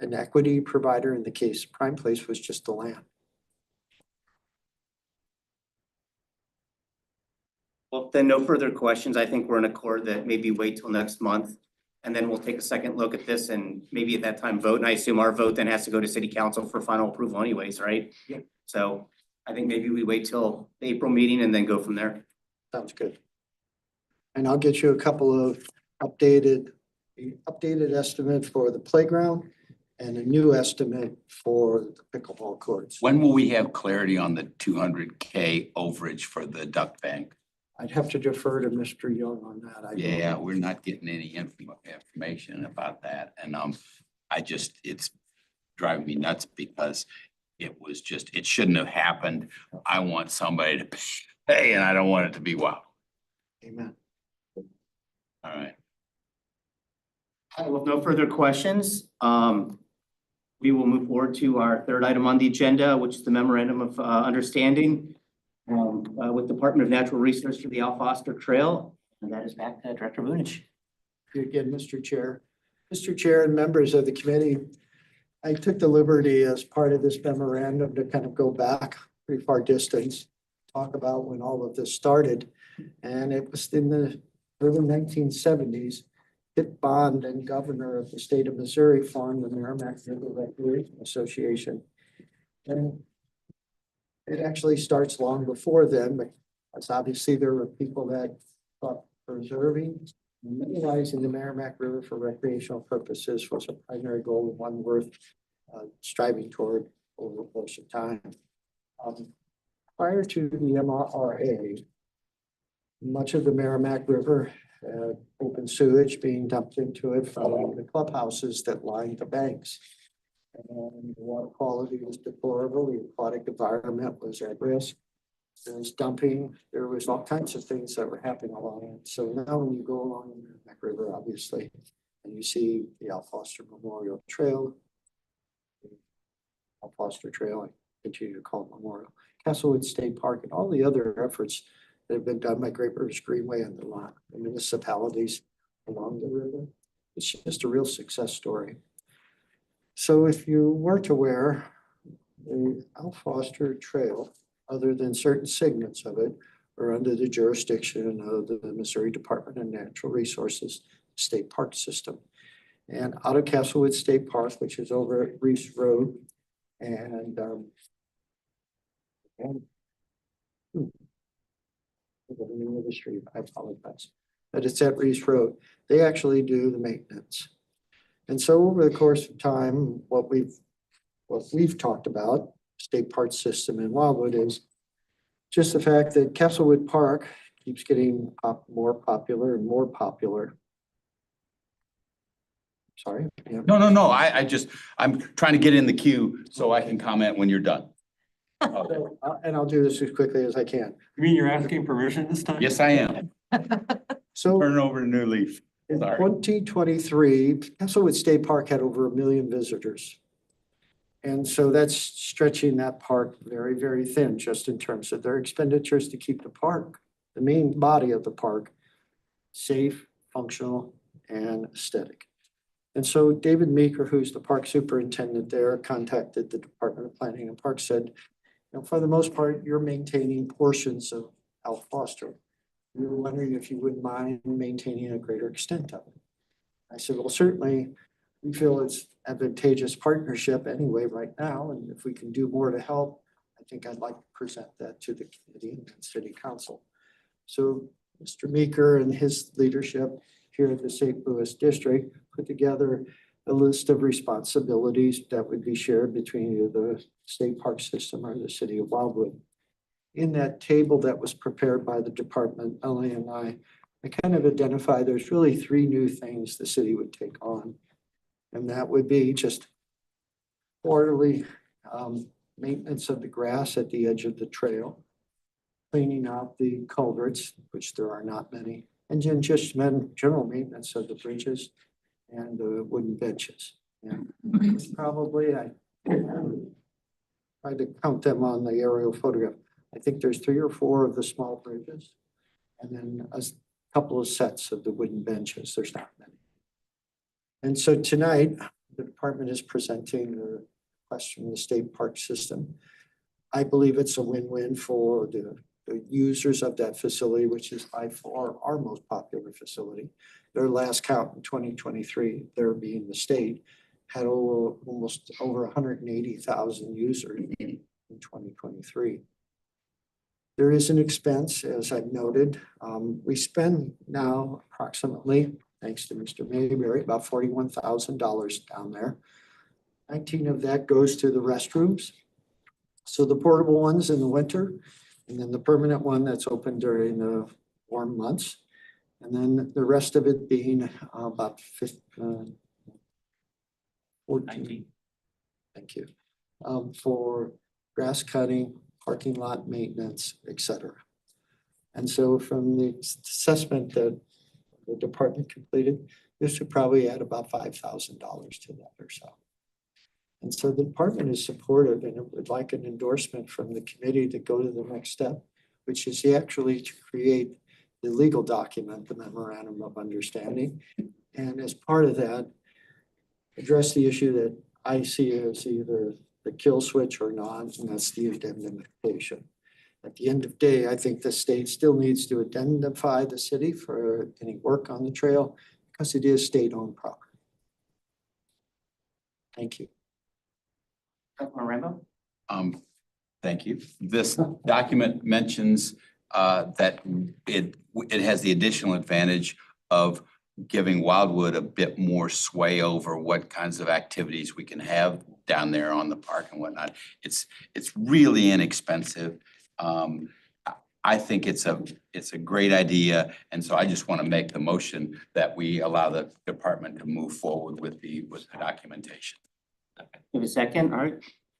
an equity provider. In the case, prime place was just the land. Well, then no further questions. I think we're in accord that maybe wait till next month. And then we'll take a second look at this and maybe at that time vote. And I assume our vote then has to go to city council for final approval anyways, right? Yeah. So I think maybe we wait till the April meeting and then go from there. Sounds good. And I'll get you a couple of updated estimate for the playground and a new estimate for the pickleball courts. When will we have clarity on the 200K overage for the duck bank? I'd have to defer to Mr. Young on that. I don't know. Yeah, we're not getting any information about that. And it's driving me nuts because it shouldn't have happened. I want somebody to pay and I don't want it to be wow. Amen. All right. With no further questions, we will move forward to our third item on the agenda, which is the memorandum of understanding with Department of Natural Resources for the Al Foster Trail. And that is back to Director Vunich. You again, Mr. Chair. Mr. Chair and members of the committee, I took the liberty as part of this memorandum to kind of go back pretty far distance, talk about when all of this started. And it was in the early 1970s. Kit Bond and governor of the state of Missouri formed the Merrimack River Recreation Association. And it actually starts long before then, but it's obviously there were people that thought preserving and utilizing the Merrimack River for recreational purposes was a primary goal and one worth striving toward over the course of time. Prior to the MRRA, much of the Merrimack River open sewage being dumped into it from the clubhouses that lined the banks. And the water quality was deplorable, the aquatic environment was at risk. There was dumping, there was all kinds of things that were happening along it. So now when you go along the Merrimack River, obviously, and you see the Al Foster Memorial Trail, Al Foster Trail, I continue to call it Memorial, Castlewood State Park, and all the other efforts that have been done by Great Rivers Greenway and the municipalities along the river. It's just a real success story. So if you weren't aware, the Al Foster Trail, other than certain segments of it, are under the jurisdiction of the Missouri Department of Natural Resources State Park System. And out of Castlewood State Park, which is over at Reese Road, and the name of the street, I apologize, but it's at Reese Road. They actually do the maintenance. And so over the course of time, what we've talked about, state park system in Wildwood, is just the fact that Castlewood Park keeps getting more popular and more popular. Sorry. Yeah. No. I'm trying to get in the queue so I can comment when you're done. So, and I'll do this as quickly as I can. You mean you're asking permission this time? Yes, I am. So Turning over a new leaf. in Sorry. 2023, Castlewood State Park had over 1 million visitors. And so that's stretching that park very, very thin, just in terms of their expenditures to keep the park, the main body of the park, safe, functional, and aesthetic. And so David Meeker, who's the park superintendent there, contacted the Department of Planning and Parks, said, Now, for the most part, you're maintaining portions of Al Foster. We were wondering if you wouldn't mind maintaining a greater extent of it. I said, well, certainly, we feel it's advantageous partnership anyway right now, and if we can do more to help, I think I'd like to present that to the committee and city council. So Mr. Meeker and his leadership here at the St. Louis District put together a list of responsibilities that would be shared between either the state park system or the city of Wildwood. In that table that was prepared by the department, Ellie and I kind of identified there's really three new things the city would take on. And that would be just quarterly maintenance of the grass at the edge of the trail, cleaning out the culverts, which there are not many, and then just general maintenance of the bridges and the wooden benches. And probably I tried to count them on the aerial photograph. I think there's 3 or 4 of the small bridges, and then a couple of sets of the wooden benches. There's not many. And so tonight, the department is presenting a request from the state park system. I believe it's a win-win for the users of that facility, which is by far our most popular facility. Their last count in 2023, there being the state, had almost over 180,000 users in 2023. There is an expense, as I've noted. We spend now approximately, thanks to Mr. Mayberry, about $41,000 down there. 19 of that goes to the restrooms. So the portable ones in the winter, and then the permanent one that's open during the warm months. And then the rest of it being about 14. 19. Thank you. For grass cutting, parking lot maintenance, et cetera. And so from the assessment that the department completed, this would probably add about $5,000 to that or so. And so the department is supportive and it would like an endorsement from the committee to go to the next step, which is actually to create the legal document, the memorandum of understanding. And as part of that, address the issue that I see as either the kill switch or not, and that's the indemnification. At the end of the day, I think the state still needs to indemnify the city for any work on the trail because it is state-owned property. Thank you. Councilman Rambo? Thank you. This document mentions that it has the additional advantage of giving Wildwood a bit more sway over what kinds of activities we can have down there on the park and whatnot. It's really inexpensive. I think it's a great idea, and so I just want to make the motion that we allow the department to move forward with the documentation. Give a second, all right.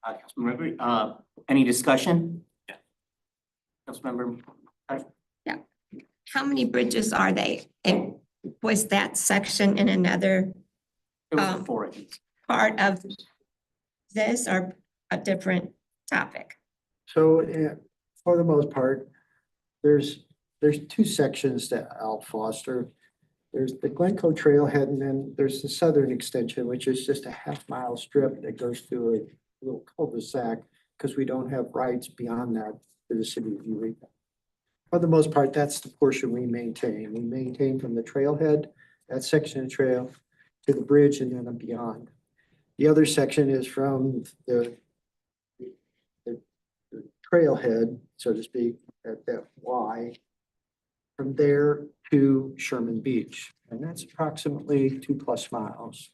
Councilmember, any discussion? Yeah. Councilmember, How many bridges are they? And was that section in another it was before it. part of this or a different topic? So for the most part, there's 2 sections to Al Foster. There's the Glencoe Trailhead, and then there's the southern extension, which is just a half-mile strip that goes through a little cul-de-sac because we don't have rights beyond that to the city of Eureka. For the most part, that's the portion we maintain. We maintain from the trailhead, that section of trail, to the bridge and then beyond. The other section is from the trailhead, so to speak, at that Y, from there to Sherman Beach. And that's approximately 2+ miles.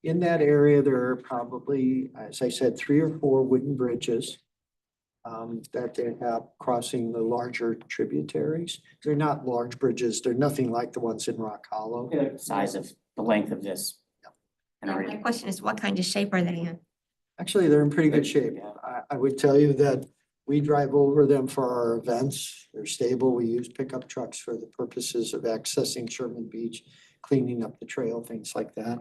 In that area, there are probably, as I said, 3 or 4 wooden bridges that they have crossing the larger tributaries. They're not large bridges. They're nothing like the ones in Rock Hollow. The size of the length of this. And My already, question is, what kind of shape are they in? Actually, they're in pretty good shape. I would tell you that we drive over them for our events. They're stable. We use pickup trucks for the purposes of accessing Sherman Beach, cleaning up the trail, things like that.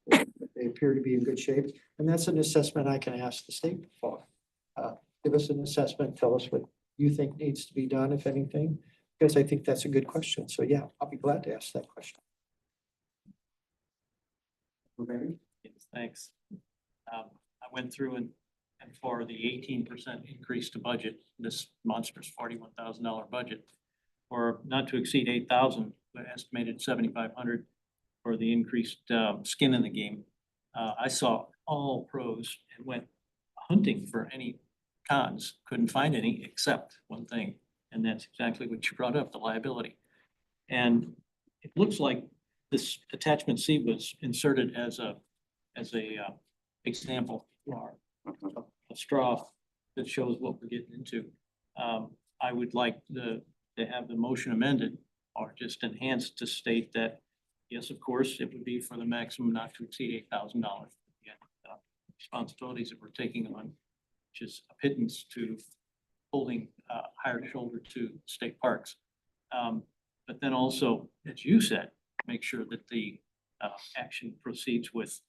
They appear to be in good shape. And that's an assessment I can ask the state for. Give us an assessment, tell us what you think needs to be done, if anything, because I think that's a good question. So yeah, I'll be glad to ask that question. Yes, thanks. I went through and And for the 18% increase to budget, this monstrous $41,000 budget, or not to exceed 8,000, but estimated 7,500 for the increased skin in the game. I saw all pros and went hunting for any cons, couldn't find any except one thing, and that's exactly what you brought up, the liability. And it looks like this attachment C was inserted as a example, or a straw that shows what we're getting into. I would like to have the motion amended or just enhanced to state that, yes, of course, it would be for the maximum not to exceed $8,000. Responsibilities that we're taking on, which is a pittance to holding higher shoulder to state parks. But then also, as you said, make sure that the action proceeds with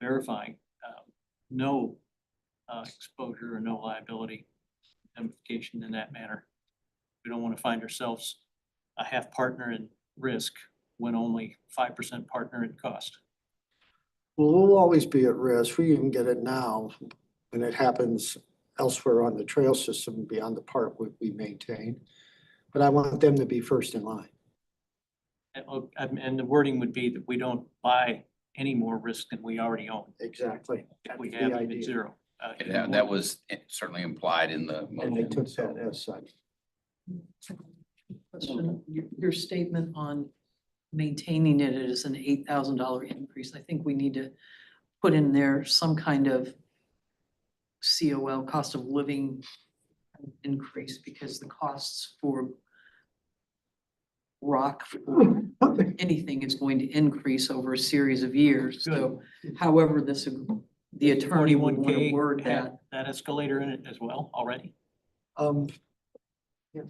verifying no exposure or no liability indemnification in that manner. We don't want to find ourselves a half partner in risk when only 5% partner in cost. Well, we'll always be at risk. We even get it now when it happens elsewhere on the trail system beyond the park we maintain. But I want them to be first in line. And the wording would be that we don't buy any more risk than we already own. Exactly. If we That's the have even idea. zero. Yeah, that was certainly implied in the And they motion. took so. that as such. Question, your statement on maintaining it as an $8,000 increase, I think we need to put in there some kind of COL, cost of living increase, because the costs for rock, for anything is going to increase over a series of years. So however this, the attorney would want to 41K word had that. that escalator in it as well already. Yeah.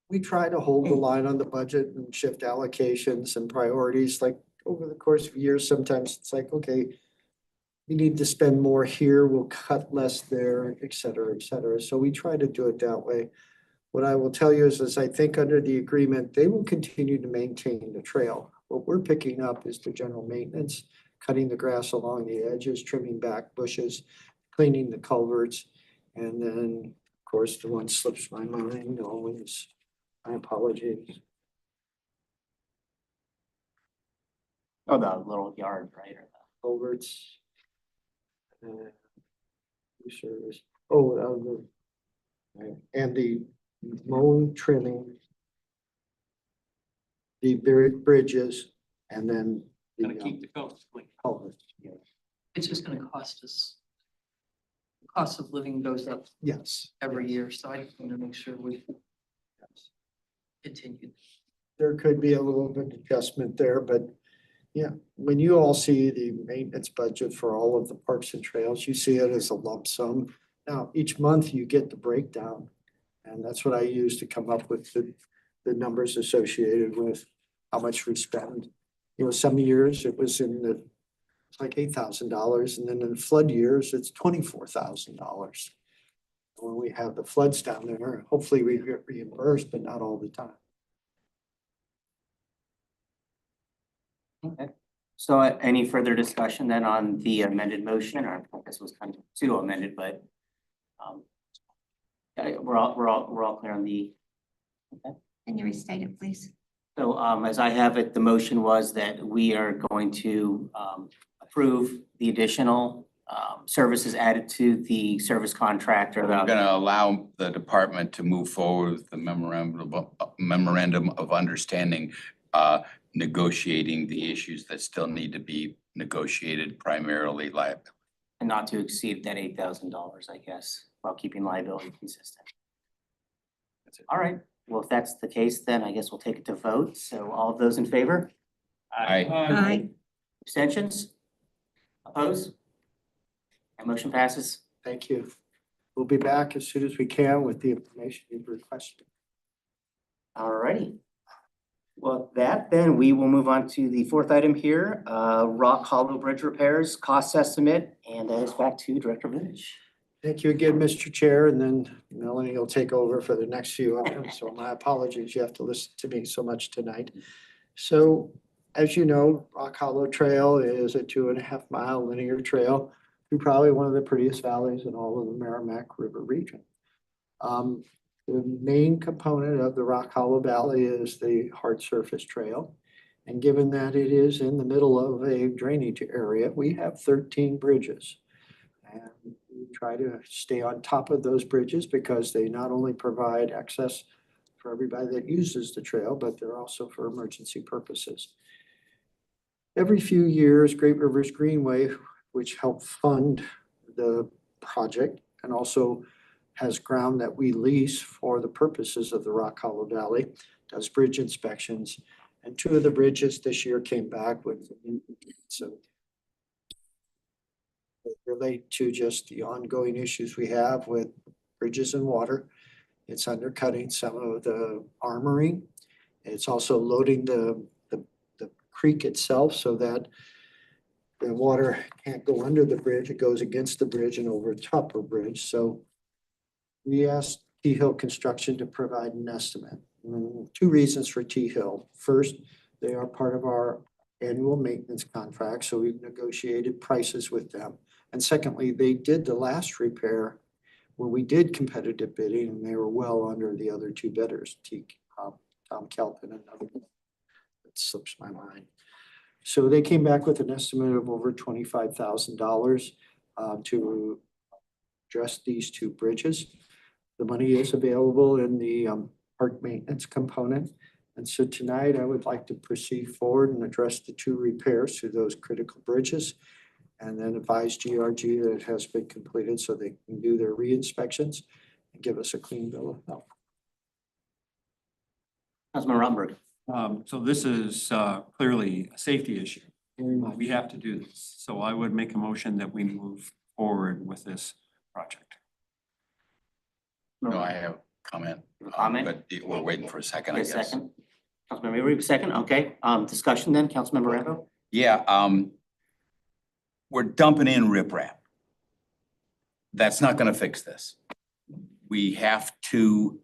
We try to hold the line on the budget and shift allocations and priorities, like over the course of years, sometimes it's like, okay, you need to spend more here, we'll cut less there, et cetera, et cetera. So we try to do it that way. What I will tell you is I think under the agreement, they will continue to maintain the trail. What we're picking up is the general maintenance, cutting the grass along the edges, trimming back bushes, cleaning the culverts. And then, of course, the one slips my mind always. My apologies. Oh, the little yard, right? Or Culverts. Service. Oh, and the mown trimming. The bridges and then Gotta the keep the coast clean. culverts. It's just gonna cost us. The cost of living goes up Yes. every year, so I just want to make sure we continue. There could be a little bit of adjustment there, but yeah, when you all see the maintenance budget for all of the parks and trails, you see it as a lump sum. Now, each month you get the breakdown, and that's what I use to come up with the numbers associated with how much we spend. You know, some years it was it's like $8,000, and then in flood years, it's $24,000. When we have the floods down there, hopefully we get reimbursed, but not all the time. Okay. So any further discussion then on the amended motion, or I guess it was kind of pseudo amended, but we're all clear on the. Okay. Can you restate it, please? So as I have it, the motion was that we are going to approve the additional services added to the service contract or We're the. gonna allow the department to move forward with the memorandum of understanding, negotiating the issues that still need to be negotiated, primarily liability. And not to exceed that $8,000, I guess, while keeping liability consistent. That's it. All right, well, if that's the case, then I guess we'll take it to vote. So all of those in favor? Aye. Aye. Abstentions? Opposed? That motion passes. Thank you. We'll be back as soon as we can with the information you've requested. All righty. Well, that then we will move on to the fourth item here, Rock Hollow Bridge repairs, cost estimate, and that is back to Director Village. Thank you again, Mr. Chair, and then Melanie will take over for the next few items. So my apologies, you have to listen to me so much tonight. So as you know, Rock Hollow Trail is a 2.5 mile linear trail to probably one of the prettiest valleys in all of the Merrimack River region. The main component of the Rock Hollow Valley is the hard surface trail. And given that it is in the middle of a drainage area, we have 13 bridges. And we try to stay on top of those bridges because they not only provide access for everybody that uses the trail, but they're also for emergency purposes. Every few years, Great Rivers Greenway, which helped fund the project and also has ground that we lease for the purposes of the Rock Hollow Valley, does bridge inspections. And two of the bridges this year came back with, so they relate to just the ongoing issues we have with bridges and water. It's undercutting some of the armoring. It's also loading the creek itself so that the water can't go under the bridge. It goes against the bridge and over top of the bridge. So we asked T Hill Construction to provide an estimate. Two reasons for T Hill. First, they are part of our annual maintenance contract, so we've negotiated prices with them. And secondly, they did the last repair when we did competitive bidding, and they were well under the other two bidders, Tom Kelpin and another. That slips my mind. So they came back with an estimate of over $25,000 to address these two bridges. The money is available in the park maintenance component. And so tonight I would like to proceed forward and address the two repairs to those critical bridges and then advise GRG that it has been completed so they can do their re-inspections and give us a clean bill of health. Councilman Romberg. So this is clearly a safety issue. Very much. We have to do this. So I would make a motion that we move forward with this project. No, I have a comment. Comment? But we're waiting for a second, I Wait a guess. second. Councilmember Mabry, second, okay. Discussion then, Councilmember Rambo? Yeah, we're dumping in riprap. That's not gonna fix this. We have to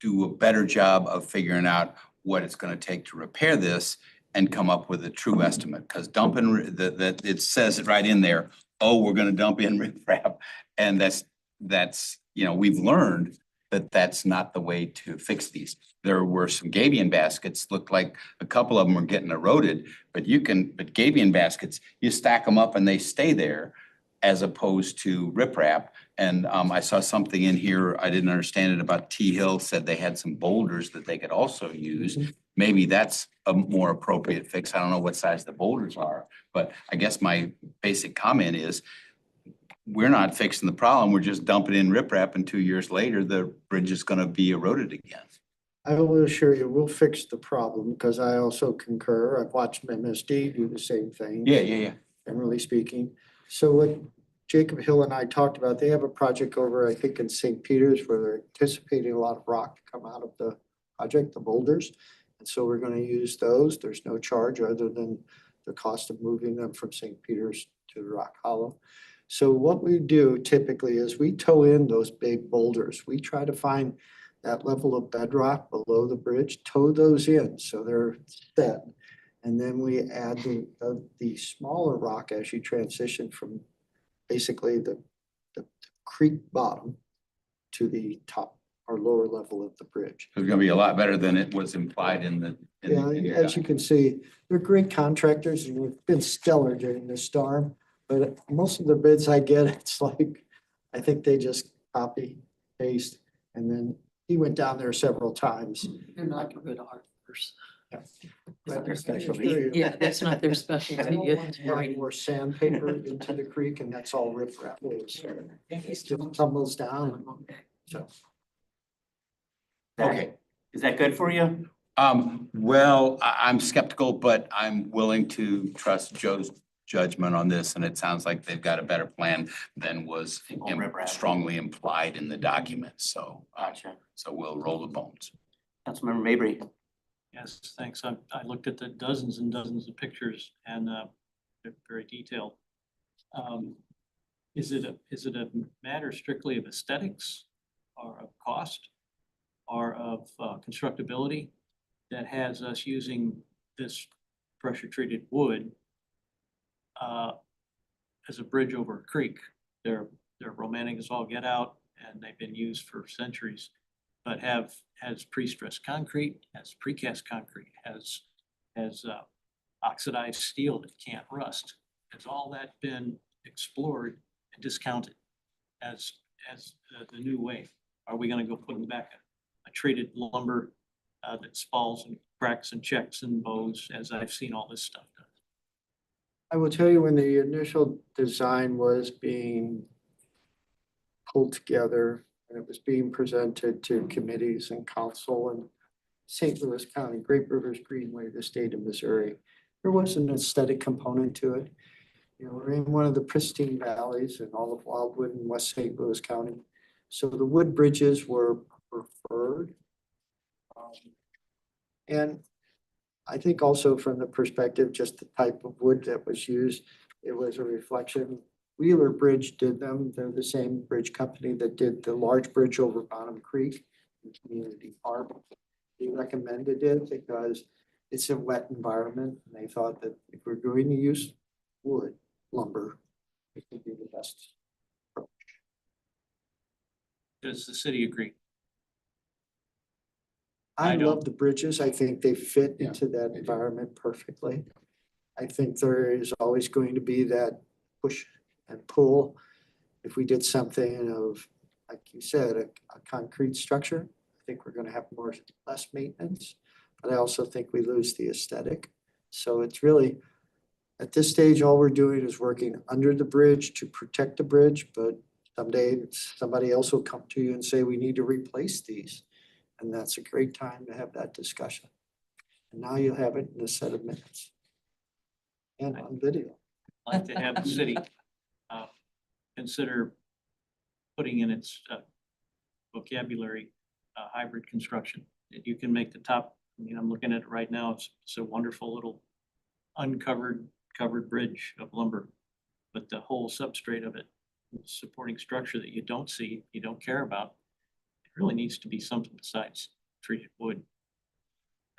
do a better job of figuring out what it's gonna take to repair this and come up with a true estimate, because dumping, that it says it right in there, oh, we're gonna dump in riprap. And that's, you know, we've learned that that's not the way to fix these. There were some gabion baskets, looked like a couple of them were getting eroded, but gabion baskets, you stack them up and they stay there as opposed to riprap. And I saw something in here, I didn't understand it, about T Hill, said they had some boulders that they could also use. Maybe that's a more appropriate fix. I don't know what size the boulders are, but I guess my basic comment is we're not fixing the problem. We're just dumping in riprap, and 2 years later, the bridge is gonna be eroded again. I will assure you, we'll fix the problem because I also concur. I've watched MSD do the same thing. Yeah. Generally speaking. So what Jacob Hill and I talked about, they have a project over, I think, in St. Peter's where they're anticipating a lot of rock to come out of the project, the boulders. And so we're going to use those. There's no charge other than the cost of moving them from St. Peter's to Rock Hollow. So what we do typically is we tow in those big boulders. We try to find that level of bedrock below the bridge, tow those in so they're set. And then we add the smaller rock as you transition from basically the creek bottom to the top or lower level of the bridge. It's gonna be a lot better than it was implied in the. Yeah, as you can see, they're great contractors and they've been stellar during this storm. But most of the bids I get, it's like, I think they just copy, paste, and then he went down there several times. They're not good artists. Not their specialty. Yeah, that's not their specialty. Adding more sandpaper into the creek and that's all riprap is. It just tumbles down. So Okay. Is that good for you? Well, I'm skeptical, but I'm willing to trust Joe's judgment on this, and it sounds like they've got a better plan than was strongly implied in the document, so. Gotcha. So we'll roll the bones. Councilmember Mabry. Yes, thanks. I looked at the dozens and dozens of pictures and they're very detailed. Is it a matter strictly of aesthetics or of cost or of constructability that has us using this pressure treated wood as a bridge over a creek. They're romantic as all get out, and they've been used for centuries. But has pre-stressed concrete, has precast concrete, has oxidized steel that can't rust. Has all that been explored and discounted as the new way? Are we gonna go putting back a treated lumber that falls and cracks and checks and bows, as I've seen all this stuff done? I will tell you, when the initial design was being pulled together and it was being presented to committees and council and St. Louis County, Great Rivers Greenway, the state of Missouri, there was an aesthetic component to it. You know, we're in one of the pristine valleys in all of Wildwood and West St. Louis County. So the wood bridges were preferred. And I think also from the perspective, just the type of wood that was used, it was a reflection. Wheeler Bridge did them. They're the same bridge company that did the large bridge over Bottom Creek in Community Park. They recommended it because it's a wet environment, and they thought that if we're going to use wood, lumber, it would be the best. Does the city agree? I I don't. love the bridges. I think they fit Yeah, into that they do. environment perfectly. I think there is always going to be that push and pull. If we did something of, like you said, a concrete structure, I think we're gonna have less maintenance. But I also think we lose the aesthetic. So it's really, at this stage, all we're doing is working under the bridge to protect the bridge, but someday somebody else will come to you and say, we need to replace these. And that's a great time to have that discussion. And now you'll have it in a set of minutes. And on video. I'd like to have the city consider putting in its vocabulary hybrid construction. You can make the top, I mean, I'm looking at it right now, it's a wonderful little covered bridge of lumber. But the whole substrate of it, supporting structure that you don't see, you don't care about, it really needs to be something besides treated wood.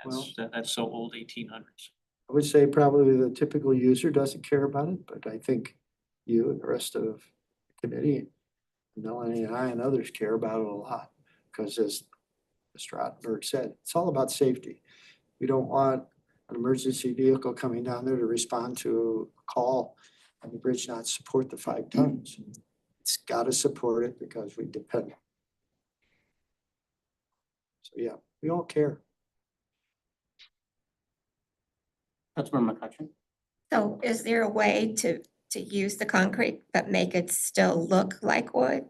That's so old, 1800s. I would say probably the typical user doesn't care about it, but I think you and the rest of the committee, Melanie and I and others care about it a lot. Because as Mr. Ottenberg said, it's all about safety. We don't want an emergency vehicle coming down there to respond to a call and the bridge not support the 5 tons. It's got to support it because we depend. So yeah, we all care. Councilmember McCutcheon? So is there a way to use the concrete but make it still look like wood?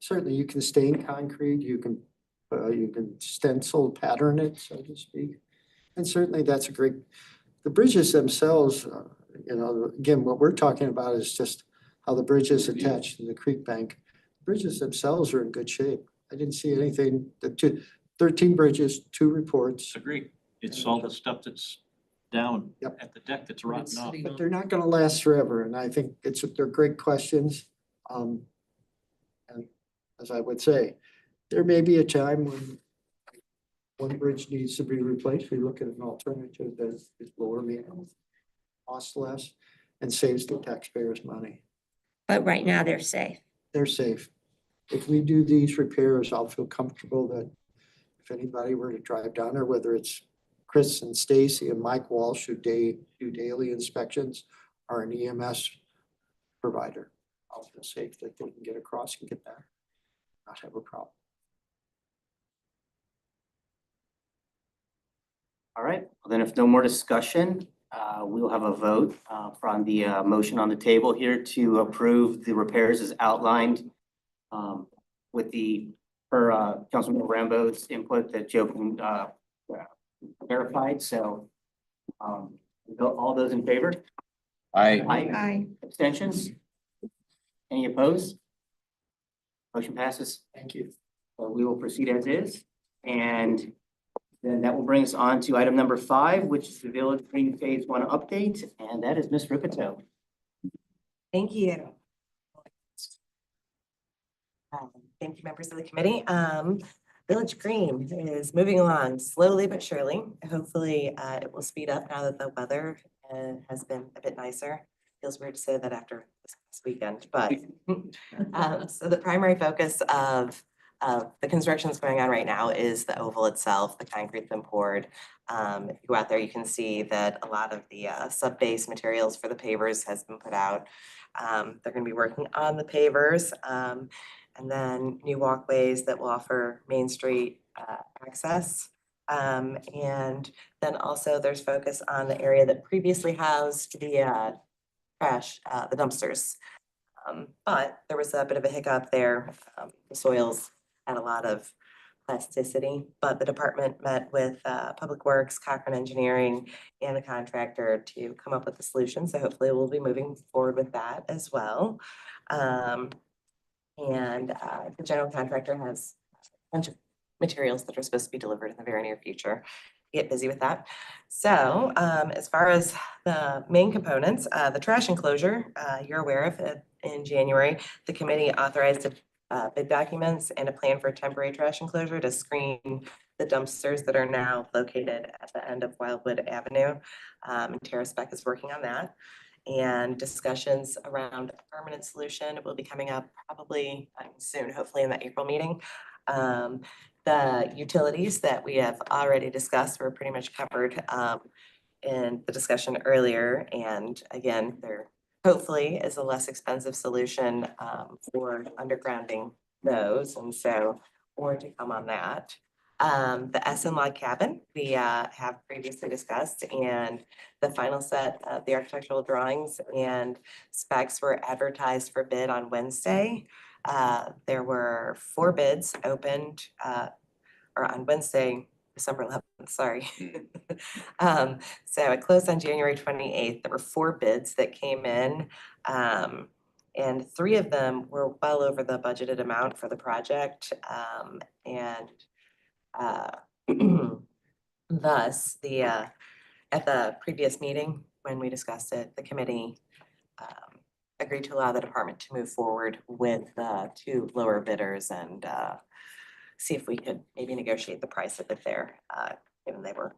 Certainly, you can stain concrete, you can stencil pattern it, so to speak. And certainly that's a great, the bridges themselves, you know, again, what we're talking about is just how the bridge is attached to the creek bank. Bridges themselves are in good shape. I didn't see anything, 13 bridges, 2 reports. Agree. It's all the stuff that's down Yep. at the deck that's But rotten it's off. sitting But they're not gonna last forever, and I think they're great questions. And as I would say, there may be a time when one bridge needs to be replaced. We look at an alternative that is lower maintenance, costs less, and saves the taxpayers money. But right now they're safe. They're safe. If we do these repairs, I'll feel comfortable that if anybody were to drive down there, whether it's Chris and Stacy and Mike Walsh who do daily inspections, or an EMS provider, I'll feel safe that they can get across and get back, not have a problem. All right, well, then if no more discussion, we will have a vote from the motion on the table here to approve the repairs as outlined with per Councilmember Rambo's input that Joe verified. So all those in favor? Aye. Abstentions? Any opposed? Motion passes. Thank you. So we will proceed as is. And then that will bring us on to item number 5, which is the Village Green Phase 1 update. And that is Ms. Ripito. Thank you. Thank you, members of the committee. Village Green is moving along slowly but surely. Hopefully, it will speed up now that the weather has been a bit nicer. Feels weird to say that after this weekend, but so the primary focus of the construction that's going on right now is the oval itself, the concrete's been poured. If you go out there, you can see that a lot of the sub-base materials for the pavers has been put out. They're gonna be working on the pavers, and then new walkways that will offer Main Street access. And then also there's focus on the area that previously housed the trash, the dumpsters. But there was a bit of a hiccup there. The soils had a lot of plasticity, but the department met with Public Works, Cochran Engineering, and the contractor to come up with a solution. So hopefully we'll be moving forward with that as well. And the general contractor has a bunch of materials that are supposed to be delivered in the very near future. Get busy with that. So as far as the main components, the trash enclosure, you're aware of it. In January, the committee authorized bid documents and a plan for a temporary trash enclosure to screen the dumpsters that are now located at the end of Wildwood Avenue. And Tara Speck is working on that. And discussions around a permanent solution will be coming up probably soon, hopefully in the April meeting. The utilities that we have already discussed were pretty much covered in the discussion earlier. And again, there hopefully is a less expensive solution for undergrounding those. And so more to come on that. The SN log cabin we have previously discussed, and the final set of the architectural drawings and specs were advertised for bid on Wednesday. There were 4 bids opened, or on Wednesday, December 11th, sorry. So it closed on January 28th. There were 4 bids that came in. And 3 of them were well over the budgeted amount for the project. Thus, at the previous meeting, when we discussed it, the committee agreed to allow the department to move forward with 2 lower bidders and see if we could maybe negotiate the price a bit there, given they were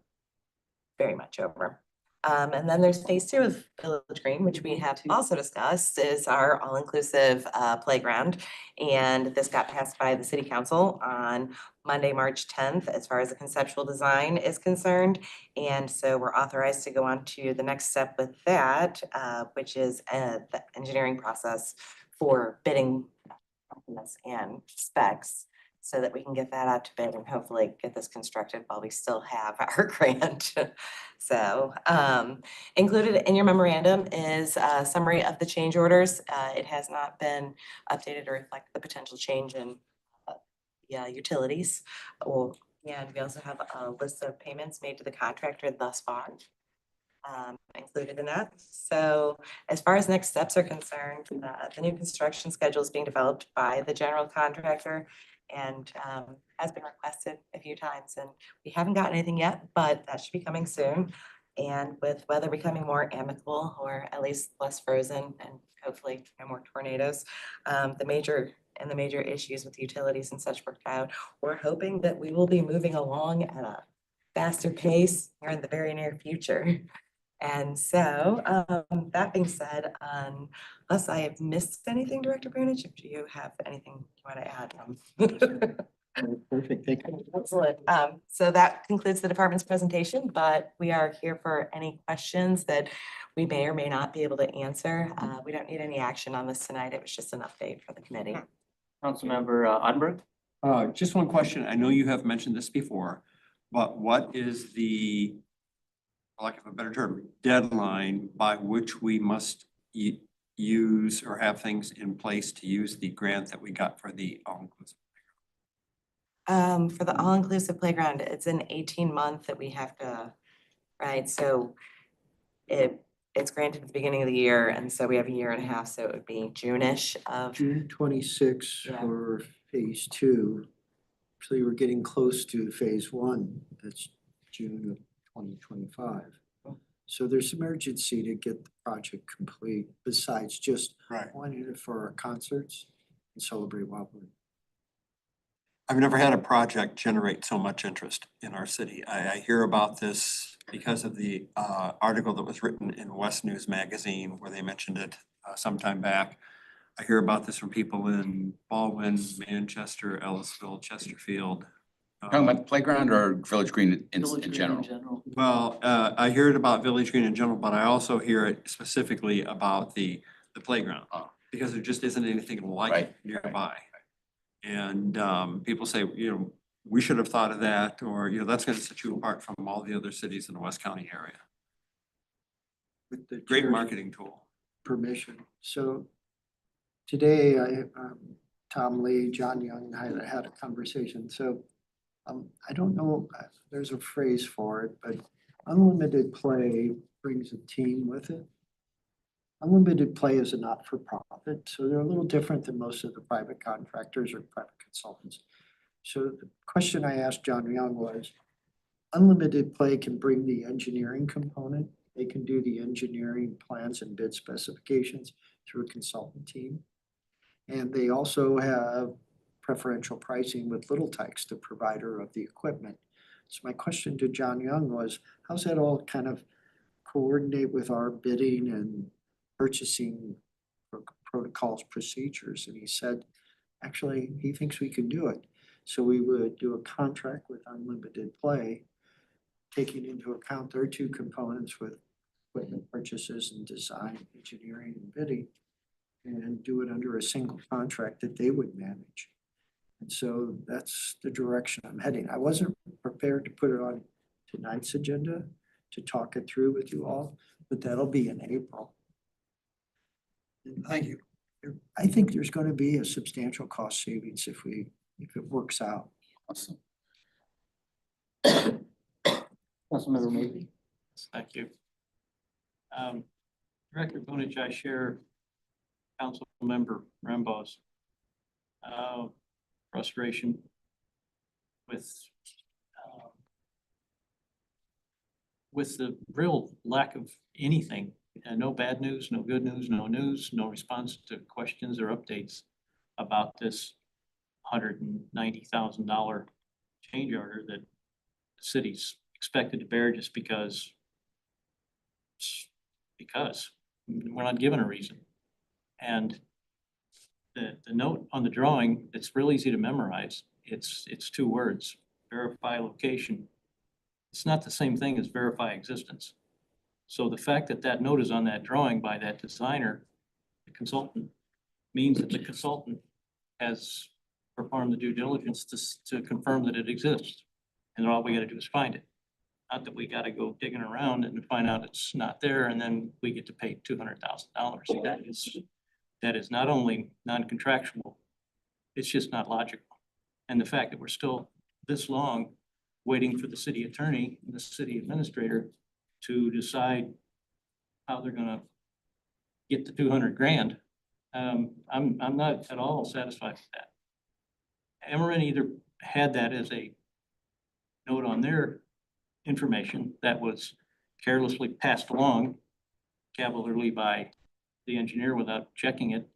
very much over. And then there's phase 2 of Village Green, which we have also discussed, is our all-inclusive playground. And this got passed by the city council on Monday, March 10th, as far as the conceptual design is concerned. And so we're authorized to go on to the next step with that, which is the engineering process for bidding documents and specs, so that we can get that out to bid and hopefully get this constructed while we still have our grant. So included in your memorandum is a summary of the change orders. It has not been updated to reflect the potential change in utilities. And we also have a list of payments made to the contractor thus far. Included in that. So as far as next steps are concerned, the new construction schedule is being developed by the general contractor and has been requested a few times, and we haven't gotten anything yet, but that should be coming soon. And with weather becoming more amicable, or at least less frozen, and hopefully no more tornadoes, the major issues with utilities and such worked out, we're hoping that we will be moving along at a faster pace here in the very near future. And so, that being said, unless I have missed anything, Director Brunich, do you have anything you want to add? Perfect, thank you. Excellent. So that concludes the department's presentation, but we are here for any questions that we may or may not be able to answer. We don't need any action on this tonight. It was just an update for the committee. Councilmember Odenberg? Just one question. I know you have mentioned this before, but what is the, for lack of a better term, deadline by which we must use or have things in place to use the grant that we got for the all-inclusive? For the all-inclusive playground, it's an 18-month that we have to, right? So it's granted at the beginning of the year, and so we have a year and a half, so it would be June-ish of. June 26 Yeah. for phase 2. Actually, we're getting close to phase 1. That's June of 2025. So there's some urgency to get the project complete, besides just Right. wanting it for our concerts and celebrate Wildwood. I've never had a project generate so much interest in our city. I hear about this because of the article that was written in West News Magazine where they mentioned it sometime back. I hear about this from people in Baldwin, Manchester, Ellisville, Chesterfield. Talking about the playground or Village Green in Village Green general? Well, I hear it about Village Green in general, but I also hear it specifically about the playground. Oh. Because there just isn't anything like Right, it nearby. And people say, we should have thought of that, or, that's gonna set you apart from all the other cities in the West County area. With the Great chair's marketing tool. permission. So today Tom Lee, John Young, and I had a conversation. So I don't know, there's a phrase for it, but unlimited play brings a team with it. Unlimited play is a not-for-profit, so they're a little different than most of the private contractors or private consultants. So the question I asked John Young was, unlimited play can bring the engineering component. They can do the engineering plans and bid specifications through a consultant team. And they also have preferential pricing with Little Tikes, the provider of the equipment. So my question to John Young was, how's that all kind of coordinate with our bidding and purchasing protocols, procedures? And he said, actually, he thinks we can do it. So we would do a contract with unlimited play, taking into account their two components with equipment purchases and design, engineering and bidding, and do it under a single contract that they would manage. And so that's the direction I'm heading. I wasn't prepared to put it on tonight's agenda to talk it through with you all, but that'll be in April. Thank you. I think there's going to be a substantial cost savings if it works out. Awesome. Councilmember Maybe. Thank you. Director Bonich, I share Council Member Rambaugh's frustration with the real lack of anything. No bad news, no good news, no response to questions or updates about this $190,000 change order that the city's expected to bear just because we're not given a reason. And the note on the drawing, it's real easy to memorize. It's 2 words, verify location. It's not the same thing as verify existence. So the fact that that note is on that drawing by that designer, the consultant, means that the consultant has performed the due diligence to confirm that it exists. And all we gotta do is find it. Not that we gotta go digging around and find out it's not there and then we get to pay $200,000. That is not only non-contractual, it's just not logical. And the fact that we're still this long waiting for the city attorney and the city administrator to decide how they're gonna get the 200 grand. I'm not at all satisfied with that. Emeren either had that as a note on their information that was carelessly passed along cavalierly by the engineer without checking it,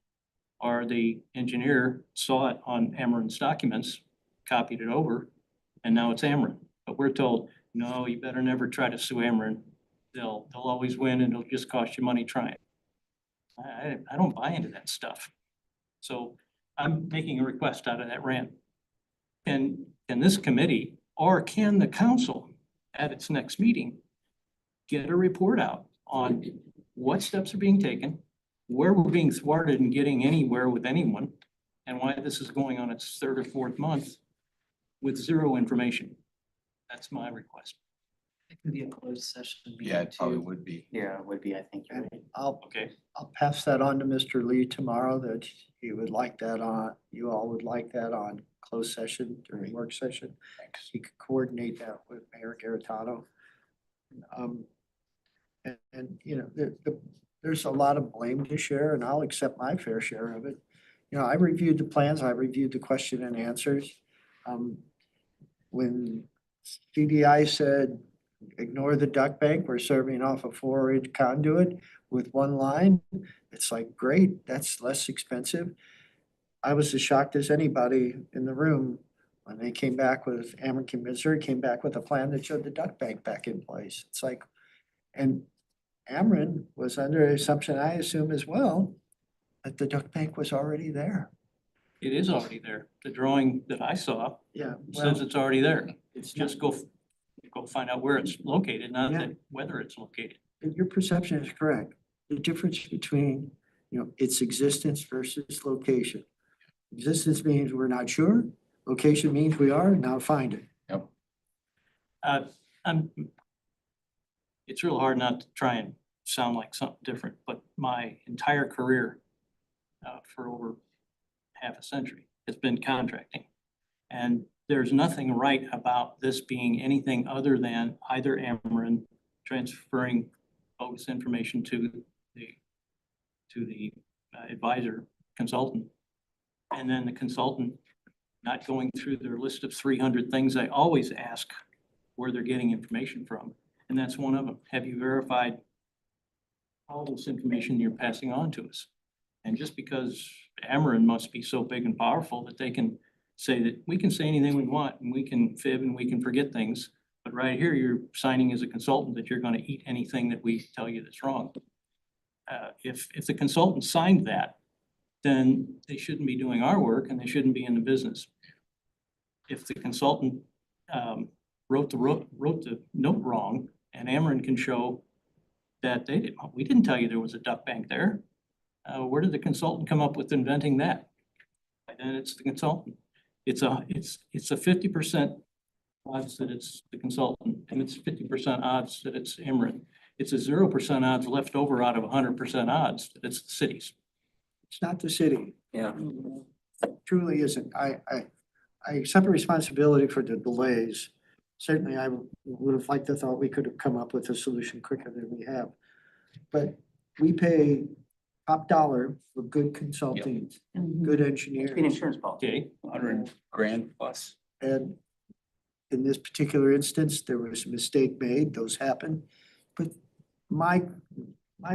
or the engineer saw it on Emeren's documents, copied it over, and now it's Emeren. But we're told, no, you better never try to sue Emeren. They'll always win and it'll just cost you money trying. I don't buy into that stuff. So I'm making a request out of that rant. Can this committee or can the council at its next meeting get a report out on what steps are being taken, where we're being thwarted in getting anywhere with anyone, and why this is going on its 3rd or 4th month with 0 information? That's my request. It could be a closed session meeting Yeah, it probably too. would be. Yeah, it would be, I think you're And right. Okay. I'll pass that on to Mr. Lee tomorrow, that he would like that on, you all would like that on closed session during work session. Thanks. He could coordinate that with Mayor Garitano. There's a lot of blame to share, and I'll accept my fair share of it. I reviewed the plans, I reviewed the question and answers. When CDI said, ignore the duct bank, we're serving off a 4-inch conduit with 1 line, it's like, great, that's less expensive. I was as shocked as anybody in the room When they came back with, Ameren Missouri came back with a plan that showed the duck bank back in place. It's like, and Ameren was under the assumption, I assume as well, that the duck bank was already there. It is already there. The drawing that I saw Yeah, says well, it's already there. it's Just just, go find out where it's located, not Yeah. that whether it's located. your perception is correct. The difference between, its existence versus location. Existence means we're not sure. Location means we are, now find it. I'm, it's real hard not to try and sound like something different, but my entire career for over half a century has been contracting. And there's nothing right about this being anything other than either Ameren transferring bogus information to the advisor consultant. And then the consultant not going through their list of 300 things I always ask where they're getting information from. And that's one of them. Have you verified all this information you're passing on to us? And just because Ameren must be so big and powerful that they can say that we can say anything we want and we can fib and we can forget things. But right here, you're signing as a consultant that you're gonna eat anything that we tell you that's wrong. If the consultant signed that, then they shouldn't be doing our work and they shouldn't be in the business. If the consultant wrote the note wrong and Ameren can show that we didn't tell you there was a duck bank there. Where did the consultant come up with inventing that? And then it's the consultant. It's a 50% odds that it's the consultant and it's 50% odds that it's Ameren. It's a 0% odds left over out of 100% odds that it's the cities. It's not the city. Yeah. Truly isn't. I accept responsibility for the delays. Certainly, I would have liked to thought we could have come up with a solution quicker than we have. But we pay top dollar for good consulting, good It's an engineers. insurance policy. Okay, 100 grand plus. And in this particular instance, there was a mistake made, those happen. But my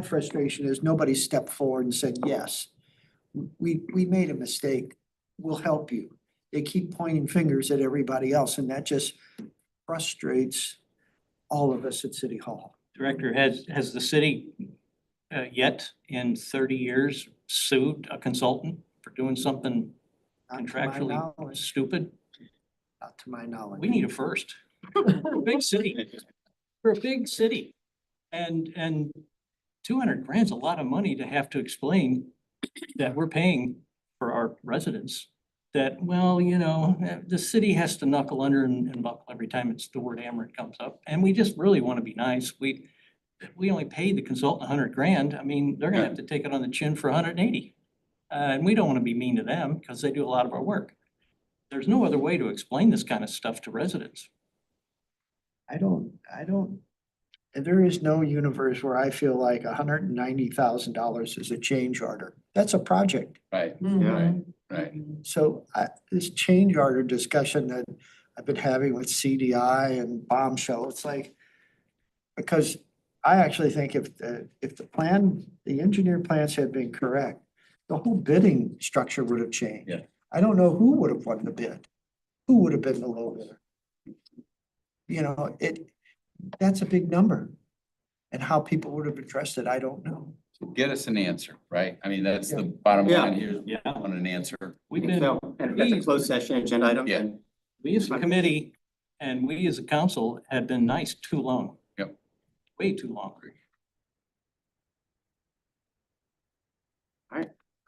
frustration is nobody stepped forward and said, yes, we made a mistake, we'll help you. They keep pointing fingers at everybody else and that just frustrates all of us at City Hall. Director, has the city yet in 30 years sued a consultant for doing something Not to my contractually knowledge, stupid? not to my knowledge. We need a first. We're a big city. We're a big city. And 200 grand's a lot of money to have to explain that we're paying for our residents. That, well, the city has to knuckle under and buckle every time it's the word Ameren comes up. And we just really want to be nice. We only paid the consultant 100 grand. I mean, they're gonna have to take it on the chin for 180. And we don't want to be mean to them because they do a lot of our work. There's no other way to explain this kind of stuff to residents. I don't, and there is no universe where I feel like $190,000 is a change order. That's a project. Right, Yeah. right. So this change order discussion that I've been having with CDI and Bombshell, it's like, because I actually think if the engineer plans had been correct, the whole bidding structure would have changed. Yeah. I don't know who would have won the bid, who would have been the low bidder. That's a big number. And how people would have addressed it, I don't know. Get us an answer, right? I mean, that's the bottom Yeah. line here. Yeah. I want an answer. We've I think been, so. And if that's a closed session agenda item, Yeah. then we as a committee and we as a council have been nice too long. Yep. Way too long.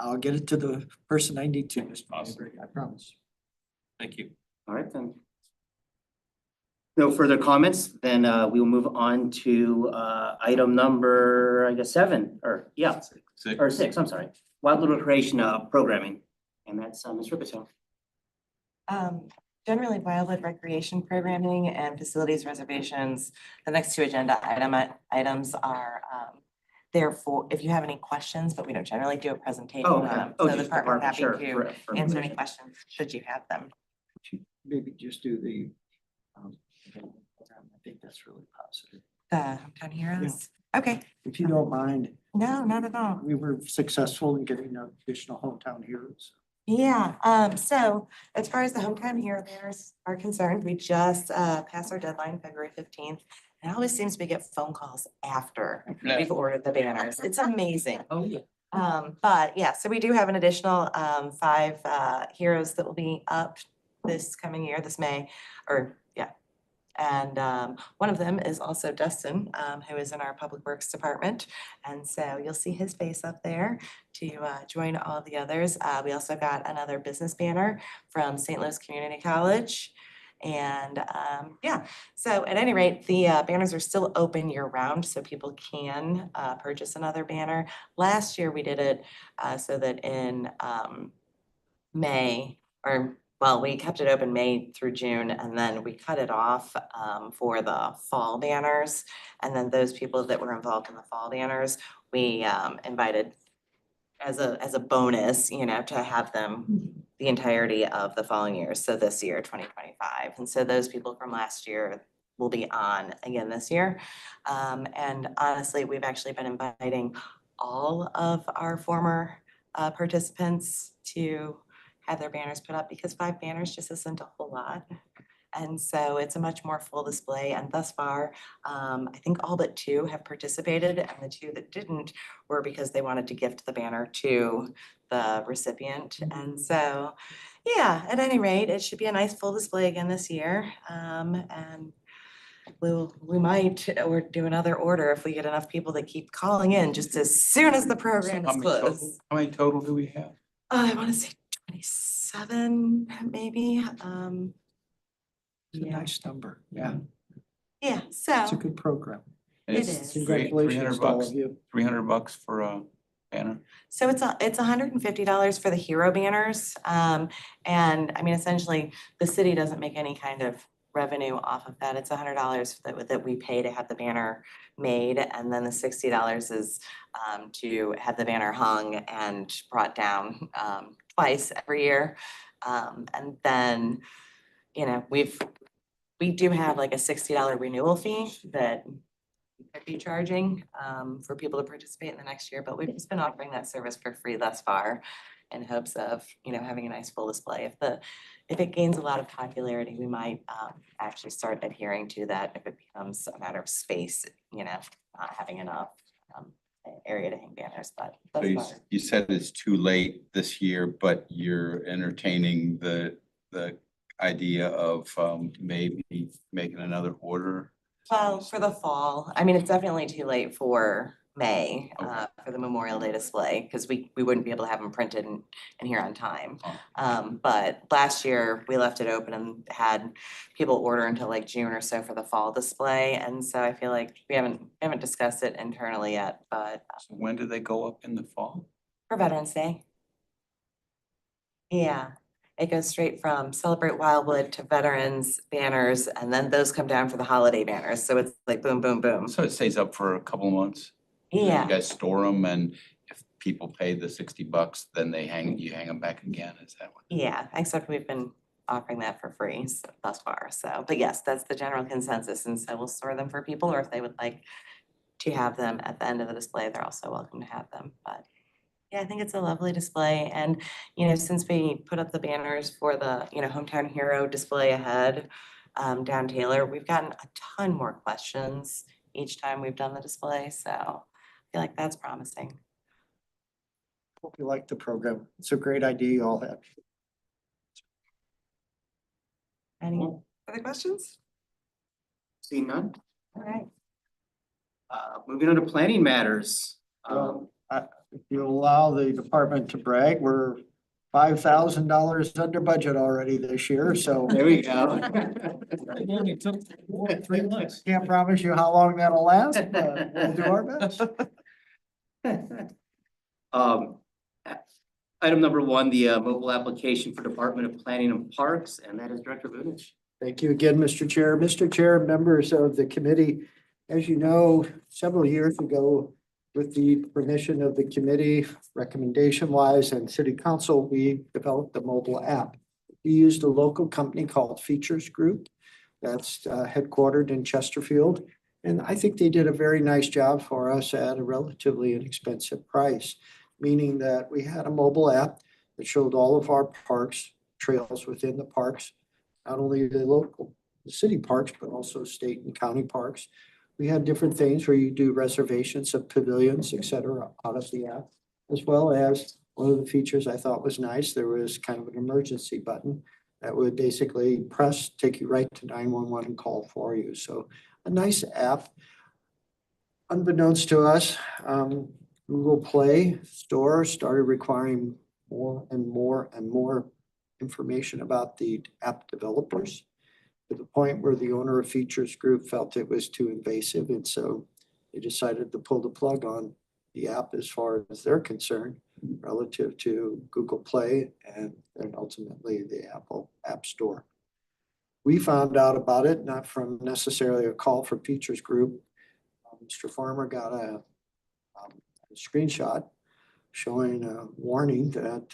I'll get it to the person I need to, Mr. Awesome. Mayberry, I promise. Thank you. all right then. No further comments, then we will move on to item number, I guess, 7, or yeah, or 6, I'm sorry. Wildlife recreation programming, and that's Ms. Ripperson. Generally wildlife recreation programming and facilities reservations, the next 2 agenda items are therefore, if you have any questions, but we don't generally do a presentation Oh, on okay. them. Oh, So the just department's happy sure, to for answer any information. questions, should you have them. Maybe just do the, I think that's really positive. The hometown heroes? Okay, If you don't mind, no, not at all. we were successful in getting additional hometown heroes. Yeah, so as far as the hometown hero banners are concerned, we just passed our deadline, February 15th. And it always seems we get phone calls after we've ordered the banners. It's amazing. Oh, yeah. But yeah, so we do have an additional 5 heroes that will be up this coming year, this May, or yeah. And one of them is also Dustin, who is in our Public Works Department. And so you'll see his face up there to join all the others. We also got another business banner from St. Louis Community College. And yeah, so at any rate, the banners are still open year round, so people can purchase another banner. Last year, we did it so that in May, or well, we kept it open May through June, and then we cut it off for the fall banners. And then those people that were involved in the fall banners, we invited as a bonus, you know, to have them the entirety of the following year. So this year, 2025. And so those people from last year will be on again this year. And honestly, we've actually been inviting all of our former participants to have their banners put up because 5 banners just isn't a whole lot. And so it's a much more full display. And thus far, I think all but 2 have participated, and the 2 that didn't were because they wanted to gift the banner to the recipient. And so, yeah, at any rate, it should be a nice full display again this year. And we might or do another order if we get enough people that keep calling in just as soon as the program How is many total- closed. How many total do we have? I want to say 27, maybe. It's a Yeah. nice number. Yeah, Yeah, it's so a good program. And It it's is. Congratulations to all of you. $300 for a banner? so it's $150 for the hero banners. And I mean, essentially, the city doesn't make any kind of revenue off of that. It's $100 that we pay to have the banner made, and then the $60 is to have the banner hung and brought down twice every year. And then, you know, we do have like a $60 renewal fee that we could be charging for people to participate in the next year, but we've just been offering that service for free thus far in hopes of, you know, having a nice full display. If it gains a lot of popularity, we might actually start adhering to that if it becomes a matter of space, you know, not having enough area to hang banners, but So thus you, far. you said it's too late this year, but you're entertaining the idea of maybe making another order? Well, for the fall, I mean, it's definitely too late for May, Okay. for the Memorial Day display, because we wouldn't be able to have them printed and here on time. Oh. But last year, we left it open and had people order until like June or so for the fall display, and so I feel like we haven't discussed it internally yet, but So when do they go up in the fall? for Veterans Day. Yeah, it goes straight from Celebrate Wildwood to Veterans banners, and then those come down for the holiday banners, so it's like boom, boom, boom. So it stays up for a couple of months? Then Yeah. You guys store them, and if people pay the $60, then you hang them back again, is that what? Yeah, except we've been offering that for free thus far, so, but yes, that's the general consensus, and so we'll store them for people, or if they would like to have them at the end of the display, they're also welcome to have them, but yeah, I think it's a lovely display, and, you know, since we put up the banners for the, you know, Hometown Hero display ahead, down Taylor, we've gotten a ton more questions each time we've done the display, so I feel like that's promising. Hope you like the program. It's a great idea you all have. Any other questions? Seeing none? All right. Moving on to planning matters. Well, if you allow the department to brag, we're $5,000 under budget already this year, so. There we go. It only took 3 months. Can't promise you how long that'll last, but we'll do our best. Item number 1, the mobile application for Department of Planning and Parks, and that is Director Vunich. Thank you again, Mr. Chair. Mr. Chair, members of the committee, as you know, several years ago, with the permission of the committee, recommendation wise and city council, we developed a mobile app. We used a local company called Features Group that's headquartered in Chesterfield. And I think they did a very nice job for us at a relatively inexpensive price, meaning that we had a mobile app that showed all of our parks, trails within the parks, not only the local, the city parks, but also state and county parks. We had different things where you do reservations of pavilions, et cetera, out of the app, as well as one of the features I thought was nice. There was kind of an emergency button that would basically press, take you right to 911 and call for you. So a nice app. Unbeknownst to us, Google Play Store started requiring more and more and more information about the app developers, to the point where the owner of Features Group felt it was too invasive, and so they decided to pull the plug on the app as far as they're concerned relative to Google Play and ultimately the Apple App Store. We found out about it not from necessarily a call for Features Group. Mr. Farmer got a screenshot showing a warning that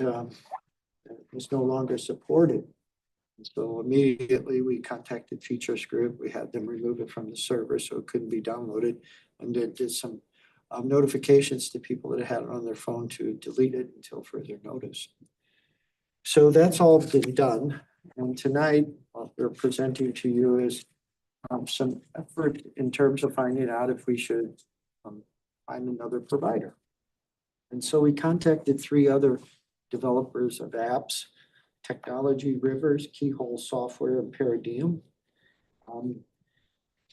it was no longer supported. So immediately we contacted Features Group. We had them remove it from the server so it couldn't be downloaded, and did some notifications to people that had it on their phone to delete it until further notice. So that's all been done. And tonight, what we're presenting to you is some effort in terms of finding out if we should find another provider. And so we contacted 3 other developers of apps: Technology Rivers, Keyhole Software, and Paradigm.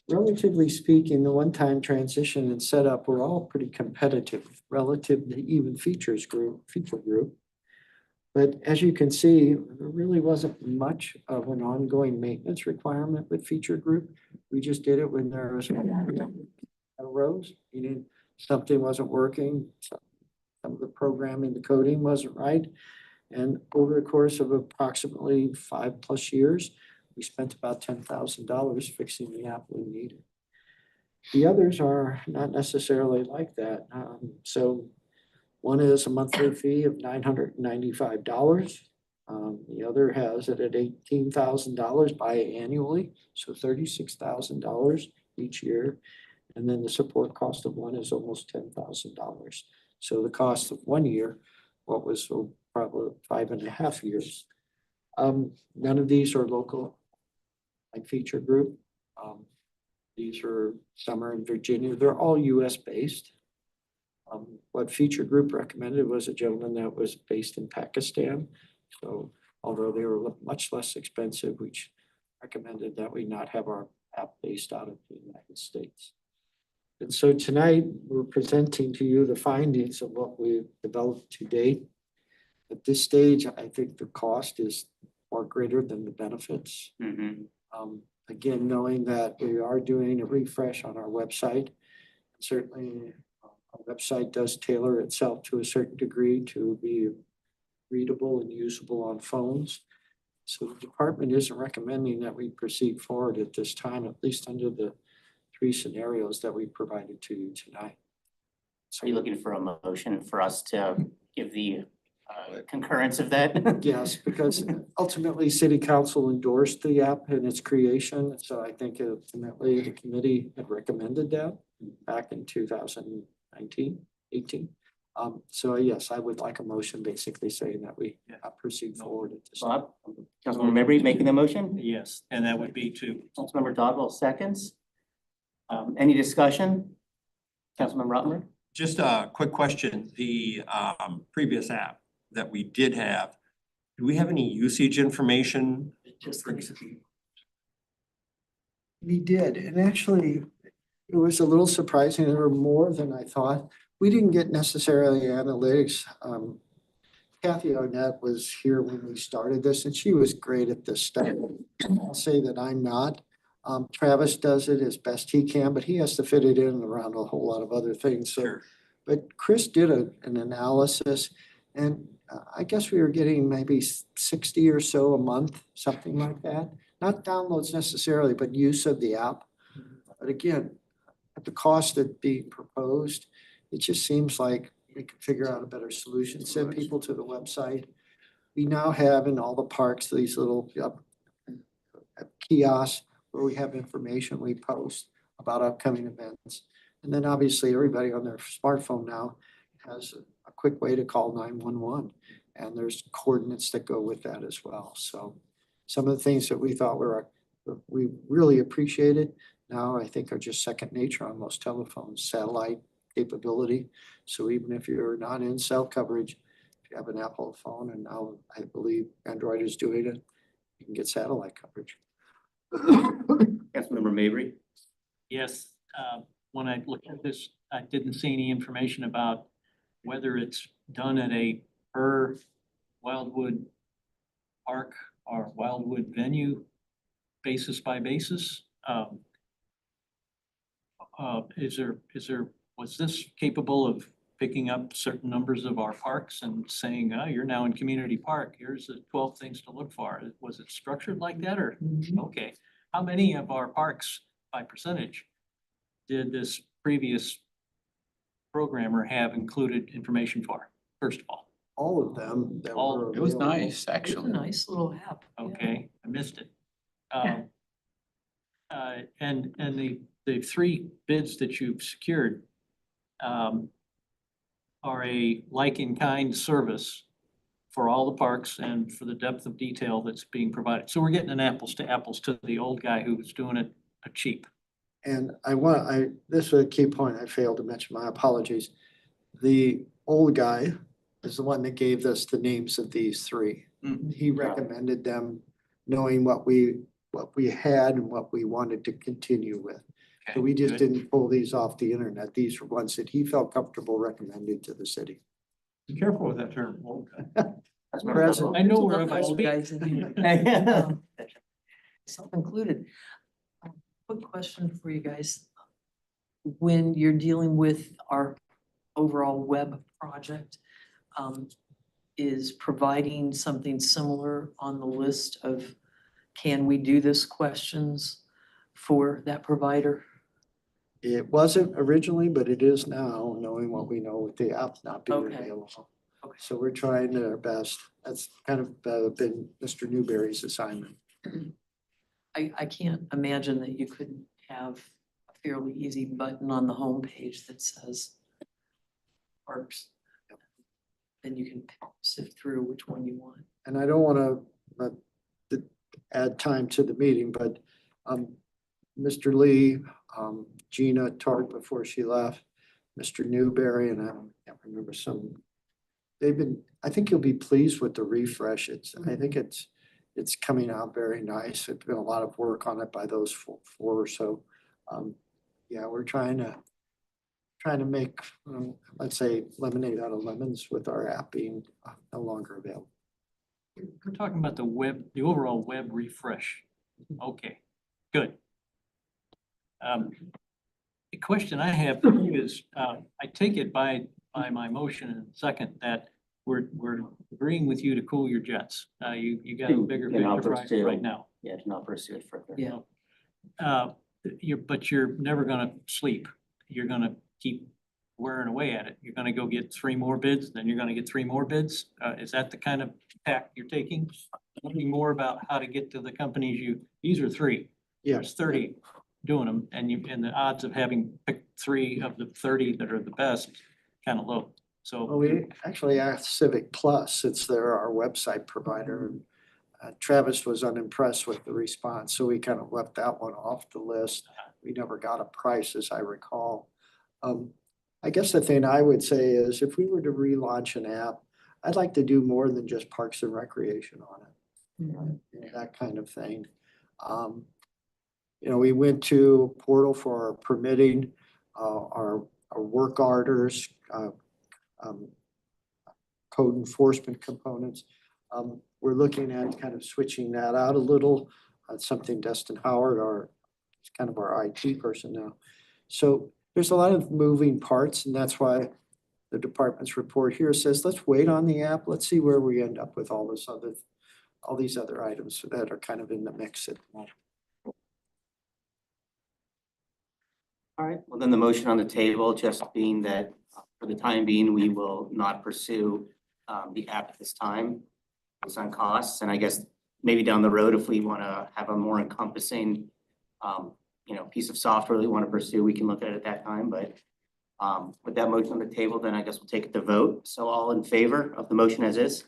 Relatively speaking, the one-time transition and setup were all pretty competitive relative to even Feature Group. But as you can see, there really wasn't much of an ongoing maintenance requirement with Feature Group. We just did it when there was arose, meaning something wasn't working, some of the programming, the coding wasn't right. And over the course of approximately 5+ years, we spent about $10,000 fixing the app we needed. The others are not necessarily like that. So one is a monthly fee of $995. The other has it at $18,000 biannually, so $36,000 each year. And then the support cost of one is almost $10,000. So the cost of 1 year, what was probably 5.5 years. None of these are local, like Feature Group. Some are in Virginia. They're all US based. What Feature Group recommended was a gentleman that was based in Pakistan. So although they were much less expensive, we recommended that we not have our app based out of the United States. And so tonight we're presenting to you the findings of what we've developed to date. At this stage, I think the cost is far greater than the benefits. Again, knowing that we are doing a refresh on our website, certainly our website does tailor itself to a certain degree to be readable and usable on phones. So the department isn't recommending that we proceed forward at this time, at least under the 3 scenarios that we provided to you tonight. So are you looking for a motion for us to give the concurrence of that? Yes, because ultimately City Council endorsed the app in its creation. So I think ultimately the committee had recommended that back in 2019, 18. So yes, I would like a motion basically saying that we proceed forward at this time. Bob, Councilmember Mabry making the motion? Yes, and that would be to, Councilmember Dodwell seconds. Any discussion? Councilmember Rottenberg? Just a quick question. The previous app that we did have, do we have any usage information? We did, and actually it was a little surprising. There were more than I thought. We didn't get necessarily analytics. Kathy Arnett was here when we started this, and she was great at this stuff. I'll say that I'm not. Travis does it as best he can, but he has to fit it in around a whole lot of other things. So, Sure. but Chris did an analysis, and I guess we were getting maybe 60 or so a month, something like that. Not downloads necessarily, but use of the app. But again, at the cost of being proposed, it just seems like we could figure out a better solution, send people to the website. We now have in all the parks these little kiosks where we have information we post about upcoming events. And then obviously everybody on their smartphone now has a quick way to call 911. And there's coordinates that go with that as well. So some of the things that we thought we really appreciated now I think are just second nature on most telephones, satellite capability. So even if you're not in cell coverage, if you have an Apple phone, and now I believe Android is doing it, you can get satellite coverage. Councilmember Mabry? Yes, when I looked at this, I didn't see any information about whether it's done at a per Wildwood Park or Wildwood venue basis by basis. Was this capable of picking up certain numbers of our parks and saying, oh, you're now in community park, here's the 12 things to look for? Was it structured like that or, okay? How many of our parks by percentage did this previous programmer have included information for, first of all? All of them that All- were It was available. nice, It's a actually. nice little app. yeah. Okay, I missed it. And the three bids that you've secured are a like-in-kind service for all the parks and for the depth of detail that's being provided. So we're getting an apples to apples to the old guy who was doing it cheap. And this was a key point I failed to mention, my apologies. The old guy is the one that gave us the names of these three. He recommended them knowing what we had and what we wanted to continue with. So we just Good. didn't pull these off the internet. These were ones that he felt comfortable recommending to the city. Be careful with that term. Present. I know There's a where lot I of old speak. guys in here. Self-included. Quick question for you guys. When you're dealing with our overall web project, is providing something similar on the list of, can we do this questions for that provider? It wasn't originally, but it is now, knowing what we know with the app not being Okay. available. Okay. So we're trying our best. That's kind of been Mr. Newberry's assignment. I can't imagine that you couldn't have a fairly easy button on the homepage that says parks. Then you can sift through which one you want. And I don't want to add time to the meeting, but Mr. Lee, Gina talked before she left, Mr. Newberry, and I can't remember I think you'll be pleased with the refresh. I think it's coming out very nice. It's been a lot of work on it by those four or so. Yeah, we're trying to make, let's say, lemonade out of lemons with our app being no longer available. We're talking about the overall web refresh. Okay, good. The question I have for you is, I take it by my motion and second that we're agreeing with you to cool your jets. You got a bigger You know, picture right now. Yeah, to not pursue it further. Yeah. But you're never gonna sleep. You're gonna keep wearing away at it. You're gonna go get 3 more bids, then you're gonna get 3 more bids. Is that the kind of tack you're taking? Thinking more about how to get to the companies these are 3. There's 30 doing them, and the odds of having picked 3 of the 30 that are the best, kind of low. Well, So, we actually asked Civic Plus, our website provider. Travis was unimpressed with the response, so we kind of left that one off the list. We never got a price, as I recall. I guess the thing I would say is if we were to relaunch an app, I'd like to do more than just Parks and Recreation on it. Right? You know, that kind of thing. We went to portal for our permitting, our work orders, code enforcement components. We're looking at kind of switching that out a little. Something Dustin Howard, kind of our IT person now. So there's a lot of moving parts, and that's why the department's report here says, let's wait on the app. Let's see where we end up with all these other items that are kind of in the mix at the moment. All right, well then the motion on the table just being that for the time being, we will not pursue the app at this time. It's on costs, and I guess maybe down the road, if we want to have a more encompassing piece of software we want to pursue, we can look at it at that time, but With that motion on the table, then I guess we'll take it to vote. So all in favor of the motion as is?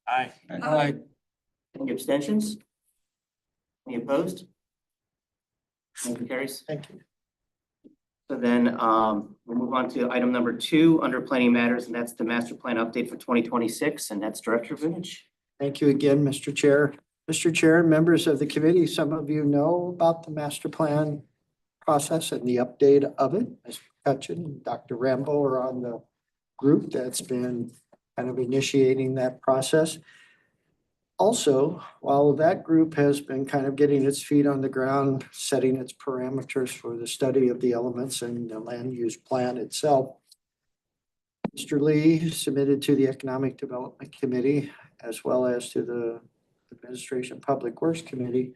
Aye. Aye. Any abstentions? Any opposed? Motion carries. Thank you. So then, we'll move on to item number 2 under planning matters, and that's the master plan update for 2026, and that's Director Vunich. Thank you again, Mr. Chair. Mr. Chair and members of the committee, some of you know about the master plan process and the update of it. Ms. McCutcheon and Dr. Rambo are on the group that's been kind of initiating that process. Also, while that group has been kind of getting its feet on the ground, setting its parameters for the study of the elements and the land use plan itself, Mr. Lee submitted to the Economic Development Committee as well as to the Administration Public Works Committee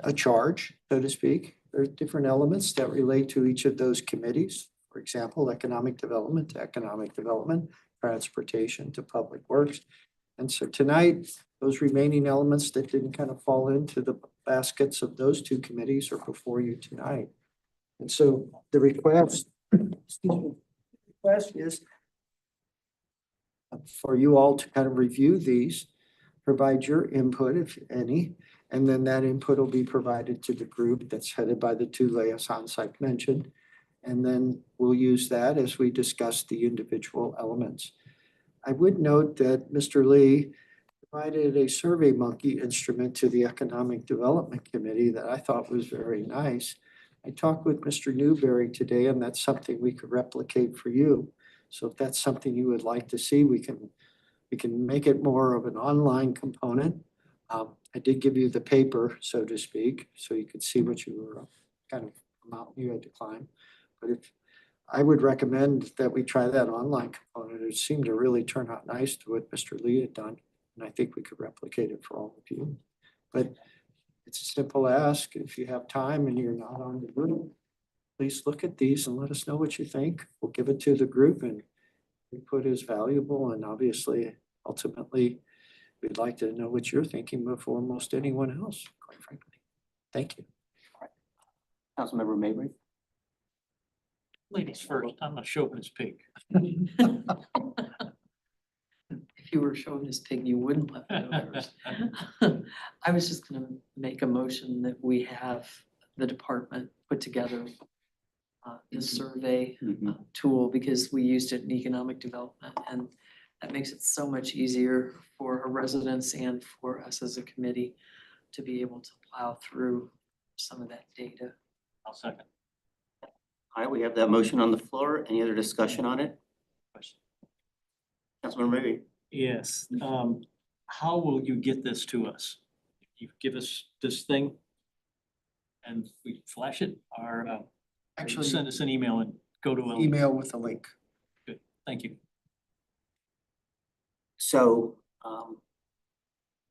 a charge, so to speak. There are different elements that relate to each of those committees. For example, economic development to economic development, transportation to public works. And so tonight, those remaining elements that didn't kind of fall into the baskets of those two committees are before you tonight. And so the request is for you all to kind of review these, provide your input, if any, and then that input will be provided to the group that's headed by the two liaisons I've mentioned. And then we'll use that as we discuss the individual elements. I would note that Mr. Lee provided a Survey Monkey instrument to the Economic Development Committee that I thought was very nice. I talked with Mr. Newberry today, and that's something we could replicate for you. So if that's something you would like to see, we can make it more of an online component. I did give you the paper, so to speak, so you could see what you were kind of mountain you had to climb. But if I would recommend that we try that online component. It seemed to really turn out nice to what Mr. Lee had done. And I think we could replicate it for all of you. But it's a simple ask. If you have time and you're not on the group, please look at these and let us know what you think. We'll give it to the group, and input is valuable. And obviously, ultimately, we'd like to know what you're thinking before most anyone else, quite frankly. Thank you. Councilmember Mabry. Ladies first, I'm a chauvinist pig. If you were showing this pig, you wouldn't let me go first. I was just gonna make a motion that we have the department put together the survey tool, because we used it in economic development, and that makes it so much easier for our residents and for us as a committee to be able to plow through some of that data. I'll second. All right, we have that motion on the floor. Any other discussion on it? Councilmember Mabry. Yes, how will you get this to us? You give us this thing and we flash it, or Actually, send us an email and go to a. email with a link. Good, thank you. So,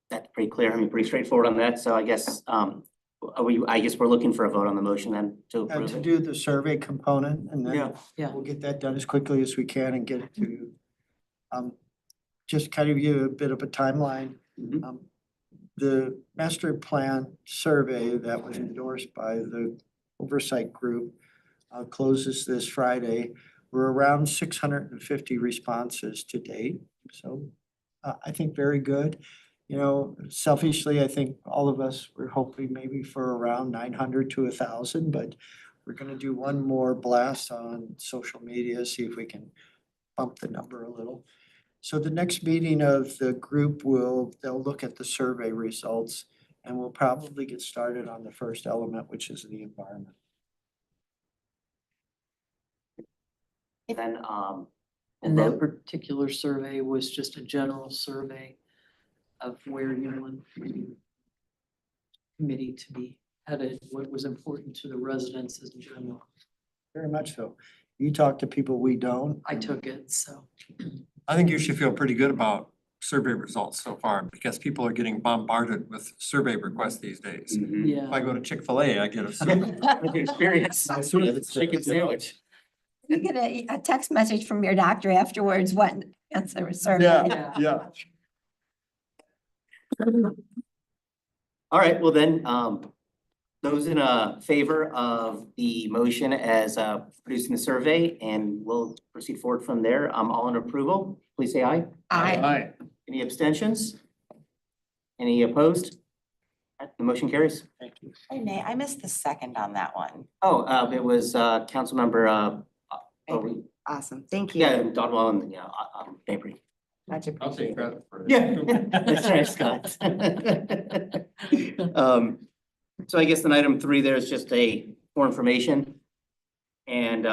that's pretty clear. I mean, pretty straightforward on that. So I guess, I guess we're looking for a vote on the motion then to approve To it. do the survey component, and then Yeah, we'll get that done as quickly as we can and get it to you. Just kind of give you a bit of a timeline. Mhm. The master plan survey that was endorsed by the oversight group closes this Friday. We're around 650 responses to date, so I think very good. You know, selfishly, I think all of us were hoping maybe for around 900 to 1,000, but we're gonna do one more blast on social media, see if we can bump the number a little. So the next meeting of the group they'll look at the survey results, and we'll probably get started on the first element, which is the environment. then, And that particular survey was just a general survey of where you want the committee to be headed, what was important to the residents in general. Very much so. You talk to people we don't. I took it, so. I think you should feel pretty good about survey results so far, because people are getting bombarded with survey requests these days. Mhm. Yeah. If I go to Chick-fil-A, I get a survey. Experience. Chicken sandwich. You get a text message from your doctor afterwards, what answer was survey. Yeah. All right, well then, Those in favor of the motion as producing the survey, and we'll proceed forward from there. All in approval, please say aye. I, Any abstentions? Any opposed? The motion carries. Thank you. Hey, Nate, I missed the second on that one. Oh, it was Councilmember Awesome, thank you. yeah, Dodwell and Mabry. Much I'll take appreciated. credit for it. Yeah, that's right, Scott. So I guess in item 3, there's just more information. And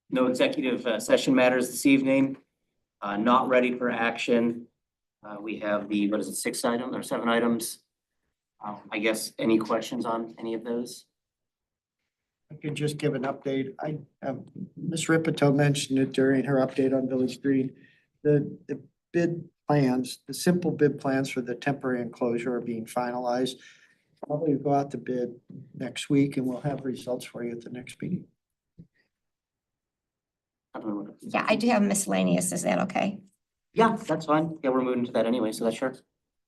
no executive session matters this evening. Not ready for action. We have the, what is it, 6 items or 7 items? I guess any questions on any of those? I could just give an update. Ms. Ripito mentioned it during her update on Village Green. The bid plans, the simple bid plans for the temporary enclosure are being finalized. Probably go out to bid next week and we'll have results for you at the next meeting. I don't know what- yeah, I do have miscellaneous. Is that okay? Yeah, that's fine. Yeah, we're moving to that anyway, so that's sure.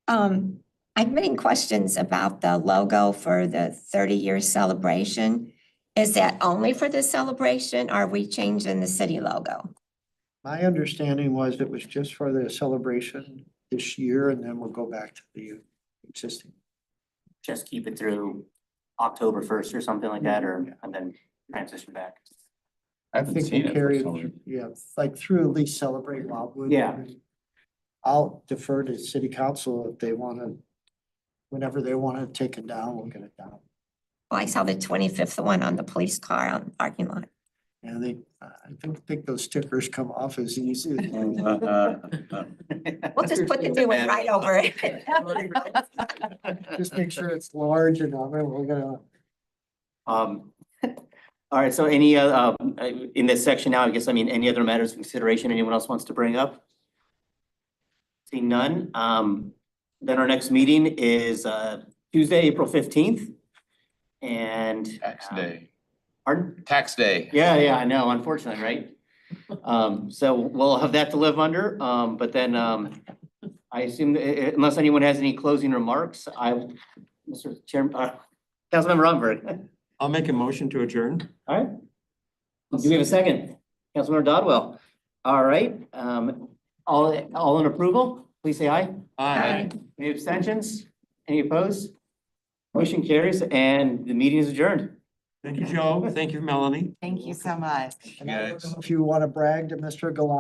I'm getting questions about the logo for the 30-year celebration. Is that only for the celebration? Or are we changing the city logo? My understanding was it was just for the celebration this year and then we'll go back to the existing. Just keep it through October 1st or something like that, or, and then transition back. I I haven't think seen we'll it for carry, some. yeah, like through at least Celebrate Wildwood. Yeah. I'll defer to city council if they want to, whenever they want to take it down, we'll get it down. Well, I saw the 25th one on the police car on the parking lot. And I don't think those stickers come off as easy. We'll just put the new one right over it. Just make sure it's large enough and we're gonna, All right, so any, in this section now, I guess, I mean, any other matters of consideration anyone else wants to bring up? See none. Then our next meeting is, Tuesday, April 15th. And. Tax day. Pardon? Tax day. Yeah, I know, unfortunately, right? So we'll have that to live under, but then, I assume, unless anyone has any closing remarks, Mr. Chairman, Councilmember Romberg. I'll make a motion to adjourn. All right. Do we have a second? Councilmember Dodwell. All right, all in approval, please say aye. Aye. Any abstentions? Any opposed? Motion carries and the meeting is adjourned. Thank you, Joe. Thank you, Melanie. Thank you so much. and I don't know if you want to brag to Mr. Galan.